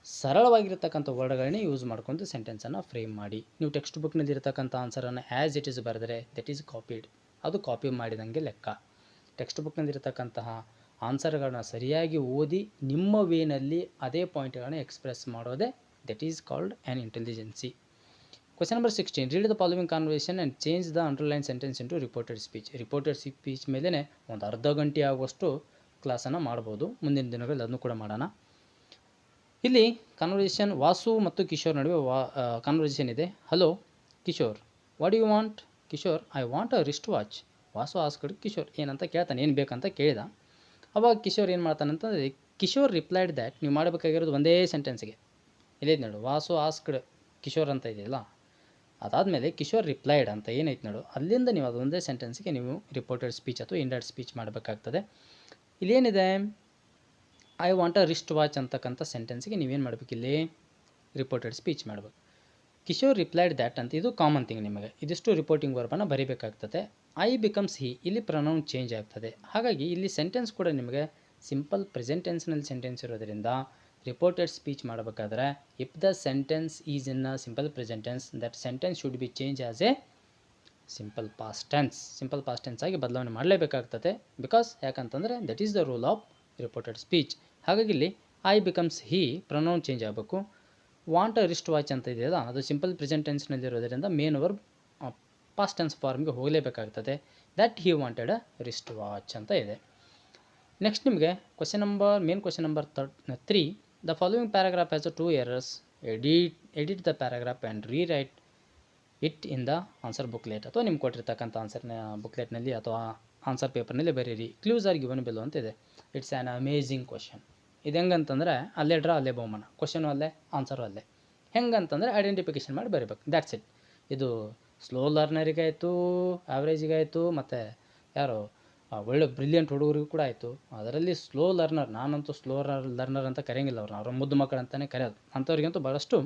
ಸರಳವಾಗಿರ್ತಕ್ಕಂಥ ವರ್ಡ್ಗಳನ್ನೇ ಯೂಸ್ ಮಾಡ್ಕೊಂಡು ಸೆಂಟೆನ್ಸನ್ನು ಫ್ರೇಮ್ ಮಾಡಿ. ನೀವು ಟೆಕ್ಸ್ಟ್ ಬುಕ್ನಲ್ಲಿ ಇರತಕ್ಕಂಥ ಆನ್ಸರನ್ನು ಆ್ಯಸ್ ಇಟ್ ಈಸ್ ಬರೆದರೆ ದಟ್ ಈಸ್ ಕಾಪಿಡ್, ಅದು ಕಾಪಿ ಮಾಡಿದಂಗೆ ಲೆಕ್ಕ. ಟೆಕ್ಸ್ಟ್ ಬುಕ್ನಲ್ಲಿರತಕ್ಕಂತಹ ಆನ್ಸರ್ಗಳನ್ನ ಸರಿಯಾಗಿ ಓದಿ ನಿಮ್ಮ ವೇನಲ್ಲಿ ಅದೇ ಪಾಯಿಂಟ್ಗಳನ್ನ ಎಕ್ಸ್ಪ್ರೆಸ್ ಮಾಡೋದೇ that is called an intelligence. Question number 16, read the following conversation and change the underline sentence into reported speech. Reported speech ಮೇಲೇ ಒಂದು ಅರ್ಧ ಗಂಟೆ ಆಗುವಷ್ಟು ಕ್ಲಾಸನ್ನು ಮಾಡ್ಬೋದು. ಮುಂದಿನ ದಿನಗಳಲ್ಲಿ ಅದನ್ನು ಕೂಡ ಮಾಡೋಣ. ಇಲ್ಲಿ ಕಾನ್ವರ್ಸೇಷನ್ ವಾಸು ಮತ್ತು ಕಿಶೋರ್ ನಡುವೆ ಕಾನ್ವರ್ಸೇಷನ್ ಇದೆ. Hello Kishore, what you want? Kishore I want a wrist watch. Vasu asked Kishore ಏನಂತ ಕೇಳ್ತಾನೆ, ಏನು ಬೇಕಂತ ಕೇಳಿದ. ಅವಾಗ ಕಿಶೋರ್ ಏನು ಮಾಡ್ತಾನಂತಂದರೆ, ಕಿಶೋರ್ ರಿಪ್ಲೈಡ್ ದ್ಯಾಟ್, ನೀವು ಮಾಡಬೇಕಾಗಿರೋದು ಒಂದೇ ಸೆಂಟೆನ್ಸ್ಗೆ ಇಲ್ಲೈತೆ ನೋಡು, ವಾಸು ಆಸ್ಕ್ಡ್ ಕಿಶೋರ್ ಅಂತ ಇದೆಯಲ್ಲ, ಅದಾದಮೇಲೆ ಕಿಶೋರ್ ರಿಪ್ಲೈಡ್ ಅಂತ ಏನೈತೆ ನೋಡು, ಅಲ್ಲಿಂದ ನೀವು ಅದು ಒಂದೇ ಸೆಂಟೆನ್ಸ್ಗೆ ನೀವು ರಿಪೋರ್ಟೆಡ್ ಸ್ಪೀಚ್ ಅಥವಾ ಇಂಡೈರೆಕ್ಟ್ ಸ್ಪೀಚ್ ಮಾಡಬೇಕಾಗ್ತದೆ. ಇಲ್ಲೇನಿದೆ, I want a wrist watch ಅಂತಕ್ಕಂಥ ಸೆಂಟೆನ್ಸ್ಗೆ ನೀವೇನು ಮಾಡಬೇಕು, ಇಲ್ಲಿ ರಿಪೋರ್ಟೆಡ್ ಸ್ಪೀಚ್ ಮಾಡಬೇಕು. ಕಿಶೋರ್ ರಿಪ್ಲೈಡ್ ದ್ಯಾಟ್ ಅಂತ ಇದು ಕಾಮನ್ ಥಿಂಗ್, ನಿಮಗೆ ಇದಿಷ್ಟು ರಿಪೋರ್ಟಿಂಗ್ ವರ್ಬನ್ನು ಬರೀಬೇಕಾಗ್ತದೆ. ಐ ಬಿಕಮ್ಸ್ ಹಿ, ಇಲ್ಲಿ ಪ್ರೊನೌನ್ ಚೇಂಜ್ ಆಗ್ತದೆ. ಹಾಗಾಗಿ ಇಲ್ಲಿ ಸೆಂಟೆನ್ಸ್ ಕೂಡ ನಿಮಗೆ ಸಿಂಪಲ್ ಪ್ರೆಸೆಂಟ್ ಟೆನ್ಸ್ನಲ್ಲಿ ಸೆಂಟೆನ್ಸ್ ಇರೋದರಿಂದ ರಿಪೋರ್ಟೆಡ್ ಸ್ಪೀಚ್ ಮಾಡಬೇಕಾದ್ರೆ if the sentence is in a simple present tense that sentence should be change as A simple past tense. Simple past tense ಆಗಿ ಬದಲಾವಣೆ ಮಾಡಲೇಬೇಕಾಗ್ತದೆ. ಬಿಕಾಸ್ ಯಾಕಂತಂದರೆ that is the rule of reported speech. ಹಾಗಾಗಿ ಇಲ್ಲಿ I becomes he pronoun change ಆಗಬೇಕು. Want a wrist watch ಅಂತ ಇದೆಯಲ್ಲ, ಅದು simple present ಟೆನ್ಸ್ನಲ್ಲಿ ಇರೋದರಿಂದ ಮೇನ್ ವರ್ಬ್ ಪಾಸ್ಟ್ ಟೆನ್ಸ್ ಫಾರ್ಮ್ಗೆ ಹೋಗಲೇಬೇಕಾಗ್ತದೆ. That he wanted a wrist watch ಅಂತ ಇದೆ. ನೆಕ್ಸ್ಟ್ ನಿಮಗೆ main question number 3. The following paragraph has 2 errors. Edit the paragraph and rewrite it in the answer booklet, ಅಥವಾ ನಿಮ್ಗೆ ಕೊಟ್ಟಿರ್ತಕ್ಕಂಥ ಆನ್ಸರ್ನ ಬುಕ್ಲೆಟ್ನಲ್ಲಿ ಅಥವಾ ಆನ್ಸರ್ ಪೇಪರ್ನಲ್ಲಿ ಬರೀರಿ. ಕ್ಲೂಸ್ ಆರ್ ಗಿವನ್ ಬಿಲೋ ಅಂತ ಇದೆ. It's an amazing question. ಇದು ಹೆಂಗಂತಂದರೆ ಅಲ್ಲೇ ಡ್ರಾ ಅಲ್ಲೇ ಬಹುಮಾನ, ಕ್ವಶನು ಅಲ್ಲೇ ಆನ್ಸರು ಅಲ್ಲೇ. ಹೆಂಗಂತಂದರೆ ಐಡೆಂಟಿಫಿಕೇಷನ್ ಮಾಡಿ ಬರೀಬೇಕು, ದ್ಯಾಟ್ಸ್ ಇಟ್. ಇದು ಸ್ಲೋ ಲರ್ನರಿಗಾಯಿತು, ಆ್ಯಾವ್ರೇಜಿಗಾಯಿತು, ಮತ್ತು ಯಾರು ಒಳ್ಳೆ ಬ್ರಿಲಿಯಂಟ್ ಹುಡುಗರಿಗೂ ಕೂಡ ಆಯಿತು. ಅದರಲ್ಲಿ ಸ್ಲೋ ಲರ್ನರ್, ನಾನಂತೂ ಸ್ಲೋ ಲರ್ನರ್ ಅಂತ ಕರೆಯಂಗಿಲ್ಲ ಅವ್ರ ಮುದ್ದು ಮಕ್ಕಳು ಅಂತಲೇ ಕರೆಯೋದು. ಅಂಥವ್ರಿಗಂತೂ ಭಾಳಷ್ಟು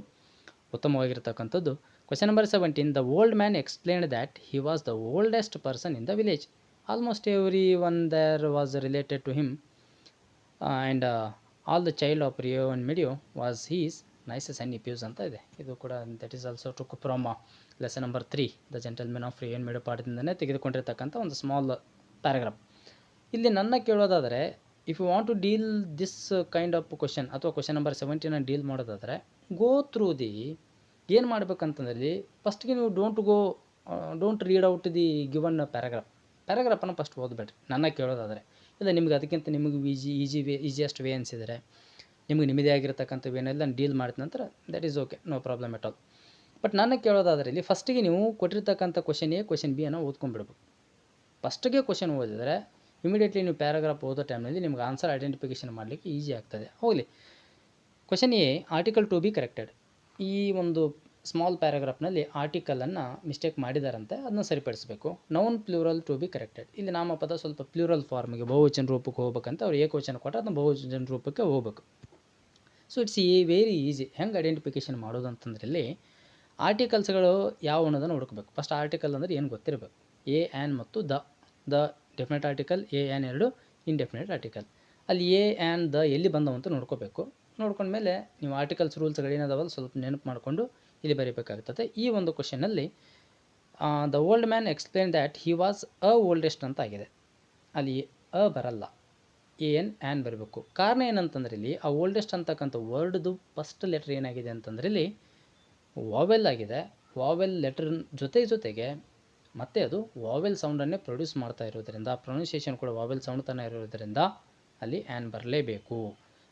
ಉತ್ತಮವಾಗಿರ್ತಕ್ಕಂಥದ್ದು. Question number 17. The old man explained that he was the oldest person in the village. Almost every one there was related to him and all the child of Rio and Medio was his nieces and ನಿಪ್ಯೂಸ್ ಅಂತ ಇದೆ. ಇದು ಕೂಡ that is also took from lesson number 3 the gentlemen of Rio and Medio ಪಾಠದಿಂದಲೇ ತೆಗೆದುಕೊಂಡಿರ್ತಕ್ಕಂಥ ಒಂದು small paragraph. ಇಲ್ಲಿ ನನ್ನ ಕೇಳೋದಾದರೆ, if you want to deal this kind of question ಅಥವಾ ಕ್ವಶನ್ ನಂಬರ್ 17 ಡೀಲ್ ಮಾಡೋದಾದರೆ, ಗೋ ಥ್ರೂ ದಿ ಏನು ಮಾಡ್ಬೇಕಂತಂದಲ್ಲಿ, ಫಸ್ಟ್ಗೆ ನೀವು don't read out the given ಪ್ಯಾರಾಗ್ರಾಫನ್ನು ಫಸ್ಟ್ ಓದಬೇಡ್ರಿ ನನ್ನ ಕೇಳೋದಾದರೆ. ಇಲ್ಲ ನಿಮ್ಗೆ ಅದಕ್ಕಿಂತ ನಿಮಗೆ ಈಸಿಯೆಸ್ಟ್ ವೇ ಅನಿಸಿದರೆ, ನಿಮಗೆ ನಿಮ್ಮದೇ ಆಗಿರತಕ್ಕಂಥ ವೇನೆಲ್ಲ ಡೀಲ್ ಮಾಡಿದ ನಂತರ that is okay, no problem at all. But ನನ್ನ ಕೇಳೋದಾದರೆ ಇಲ್ಲಿ ಫಸ್ಟಿಗೆ ನೀವು ಕೊಟ್ಟಿರ್ತಕ್ಕಂಥ ಕ್ವಶನ್ ಎ ಕ್ವಶನ್ ಬಿ ಅನ್ನು ಓದ್ಕೊಂಡ್ಬಿಡ್ಬೇಕು. ಫಸ್ಟಿಗೆ ಕ್ವಶನ್ ಓದಿದರೆ ಇಮಿಡಿಯೇಟ್ಲಿ ನೀವು ಪ್ಯಾರಾಗ್ರಾಫ್ ಓದೋ ಟೈಮ್ನಲ್ಲಿ ನಿಮ್ಗೆ ಆನ್ಸರ್ ಐಡೆಂಟಿಫಿಕೇಷನ್ ಮಾಡಲಿಕ್ಕೆ ಈಸಿ ಆಗ್ತದೆ. ಹೋಗಲಿ, question A article to be corrected. ಈ ಒಂದು ಸ್ಮಾಲ್ ಪ್ಯಾರಾಗ್ರಾಫ್ನಲ್ಲಿ ಆರ್ಟಿಕಲನ್ನು ಮಿಸ್ಟೇಕ್ ಮಾಡಿದಾರಂತೆ, ಅದನ್ನ ಸರಿಪಡಿಸಬೇಕು. Noun plural to be corrected. ಇಲ್ಲಿ ನಾಮಪದ ಸ್ವಲ್ಪ ಪ್ಲೂರಲ್ ಫಾರ್ಮಿಗೆ ಬಹುವಚನ ರೂಪಕ್ಕೆ ಹೋಗ್ಬೇಕಂತ ಅವ್ರು ಏಕವಚನ ಕೊಟ್ಟರೆ ಅದನ್ನ ಬಹುವಚನ ರೂಪಕ್ಕೆ ಹೋಗ್ಬೇಕು. So it's very easy. ಹೆಂಗೆ ಐಡೆಂಟಿಫಿಕೇಷನ್ ಮಾಡೋದು ಅಂತಂದ್ರೆ, ಇಲ್ಲಿ ಆರ್ಟಿಕಲ್ಸ್ಗಳು ಯಾವ ಅನ್ನೋದನ್ನು ಹುಡುಕಬೇಕು. ಫಸ್ಟ್ ಆರ್ಟಿಕಲ್ ಅಂದರೆ ಏನು ಗೊತ್ತಿರಬೇಕು. ಎ ಆ್ಯನ್ ಮತ್ತು the definite article, A an ಎರಡು ಇಂಡೆಫಿನೆಟ್ ಆರ್ಟಿಕಲ್. ಅಲ್ಲಿ ಎ ಆ್ಯನ್ ದ ಎಲ್ಲಿ ಬಂದವಂತ ನೋಡ್ಕೋಬೇಕು. ನೋಡ್ಕೊಂಡ್ಮೇಲೆ ನೀವು ಆರ್ಟಿಕಲ್ಸ್ ರೂಲ್ಸ್ಗಳೇನದಾವಲ್ಲ ಸ್ವಲ್ಪ ನೆನಪು ಮಾಡಿಕೊಂಡು ಇಲ್ಲಿ ಬರೀಬೇಕಾಗ್ತದೆ. ಈ ಒಂದು ಕ್ವಶನಲ್ಲಿ the old man explain that he was a oldest ಅಂತ ಆಗಿದೆ. ಅಲ್ಲಿ ಅ ಬರಲ್ಲ, ಆ್ಯನ್ ಬರಬೇಕು. ಕಾರಣ ಏನಂತಂದ್ರೆ ಇಲ್ಲಿ ಆ ಓಲ್ಡೆಸ್ಟ್ ಅಂತಕ್ಕಂಥ ವರ್ಡ್ದು ಫಸ್ಟ್ ಲೆಟ್ರ್ ಏನಾಗಿದೆ ಅಂತಂದ್ರೆ ಇಲ್ಲಿ ವಾವೆಲ್ ಆಗಿದೆ. ವಾವೆಲ್ ಲೆಟ್ರ್ ಜೊತೆಗೆ ಮತ್ತೆ ಅದು ವಾವೆಲ್ ಸೌಂಡನ್ನೇ ಪ್ರೊಡ್ಯೂಸ್ ಮಾಡ್ತಾ ಇರೋದರಿಂದ, ಪ್ರೊನೌನ್ಸಿಯೇಷನ್ ಕೂಡ ವಾವೆಲ್ ಸೌಂಡ್ ತಾನೇ ಇರೋದರಿಂದ ಅಲ್ಲಿ ಆ್ಯನ್ ಬರಲೇಬೇಕು.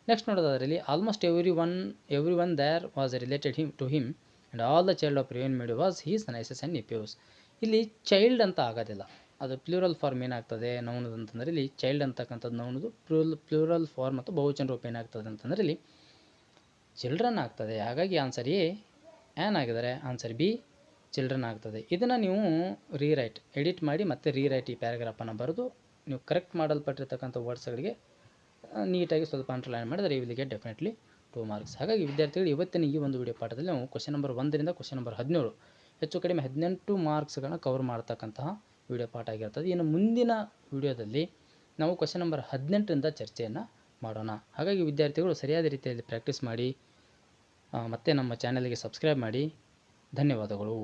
ನೆಕ್ಸ್ಟ್ ನೋಡೋದಾದ್ರೆ ಇಲ್ಲಿ almost every one there was related to him and all the child of Rio and Medio was his nieces and nephews. ಇಲ್ಲಿ ಚೈಲ್ಡ್ ಅಂತ ಆಗೋದಿಲ್ಲ, ಅದು ಪ್ಲೂರಲ್ ಫಾರ್ಮ್ ಏನಾಗ್ತದೆ ನೌನದು ಅಂತಂದರೆ ಇಲ್ಲಿ ಚೈಲ್ಡ್ ಅಂತಕ್ಕಂಥದ್ದು ನೌನದು ಪ್ಲೂರಲ್ ಫಾರ್ಮ್ ಮತ್ತು ಬಹುವಚನ ರೂಪ ಏನಾಗ್ತದೆ ಅಂತಂದರೆ ಇಲ್ಲಿ ಚಿಲ್ಡ್ರನ್ ಆಗ್ತದೆ. ಹಾಗಾಗಿ ಆನ್ಸರ್ ಎ ಆ್ಯನ್ ಆಗಿದ್ದಾರೆ, ಆನ್ಸರ್ ಬಿ ಚಿಲ್ಡ್ರನ್ ಆಗ್ತದೆ. ಇದನ್ನು ನೀವು ಎಡಿಟ್ ಮಾಡಿ ಮತ್ತೆ ರೀರೈಟ್ ಈ ಪ್ಯಾರಾಗ್ರಾಫನ್ನು ಬರೆದು ನೀವು ಕರೆಕ್ಟ್ ಮಾಡಲ್ಪಟ್ಟಿರ್ತಕ್ಕಂಥ ವರ್ಡ್ಸ್ಗಳಿಗೆ ನೀಟಾಗಿ ಸ್ವಲ್ಪ ಅಂಡರ್ಲೈನ್ ಮಾಡಿದರೆ ಇವರಿಗೆ ಡೆಫಿನೆಟ್ಲಿ 2 ಮಾರ್ಕ್ಸ್. ಹಾಗಾಗಿ ವಿದ್ಯಾರ್ಥಿಗಳು ಇವತ್ತಿನ ಈ ಒಂದು ವಿಡಿಯೋ ಪಾಠದಲ್ಲಿ ನಾವು ಕ್ವಶನ್ ನಂಬರ್ 1ರಿಂದ ಕ್ವಶನ್ ನಂಬರ್ 17 ಹೆಚ್ಚು ಕಡಿಮೆ 18 ಮಾರ್ಕ್ಸ್ಗಳನ್ನ ಕವರ್ ಮಾಡ್ತಕ್ಕಂತಹ ವಿಡಿಯೋ ಪಾಠ ಆಗಿರ್ತದೆ. ಇನ್ನು ಮುಂದಿನ ವಿಡಿಯೋದಲ್ಲಿ ನಾವು ಕ್ವಶನ್ ನಂಬರ್ 18ರಿಂದ ಚರ್ಚೆಯನ್ನು ಮಾಡೋಣ. ಹಾಗಾಗಿ ವಿದ್ಯಾರ್ಥಿಗಳು ಸರಿಯಾದ ರೀತಿಯಲ್ಲಿ ಪ್ರಾಕ್ಟೀಸ್ ಮಾಡಿ ಮತ್ತೆ ನಮ್ಮ ಚಾನಲ್ಗೆ ಸಬ್ಸ್ಕ್ರೈಬ್ ಮಾಡಿ. ಧನ್ಯವಾದಗಳು.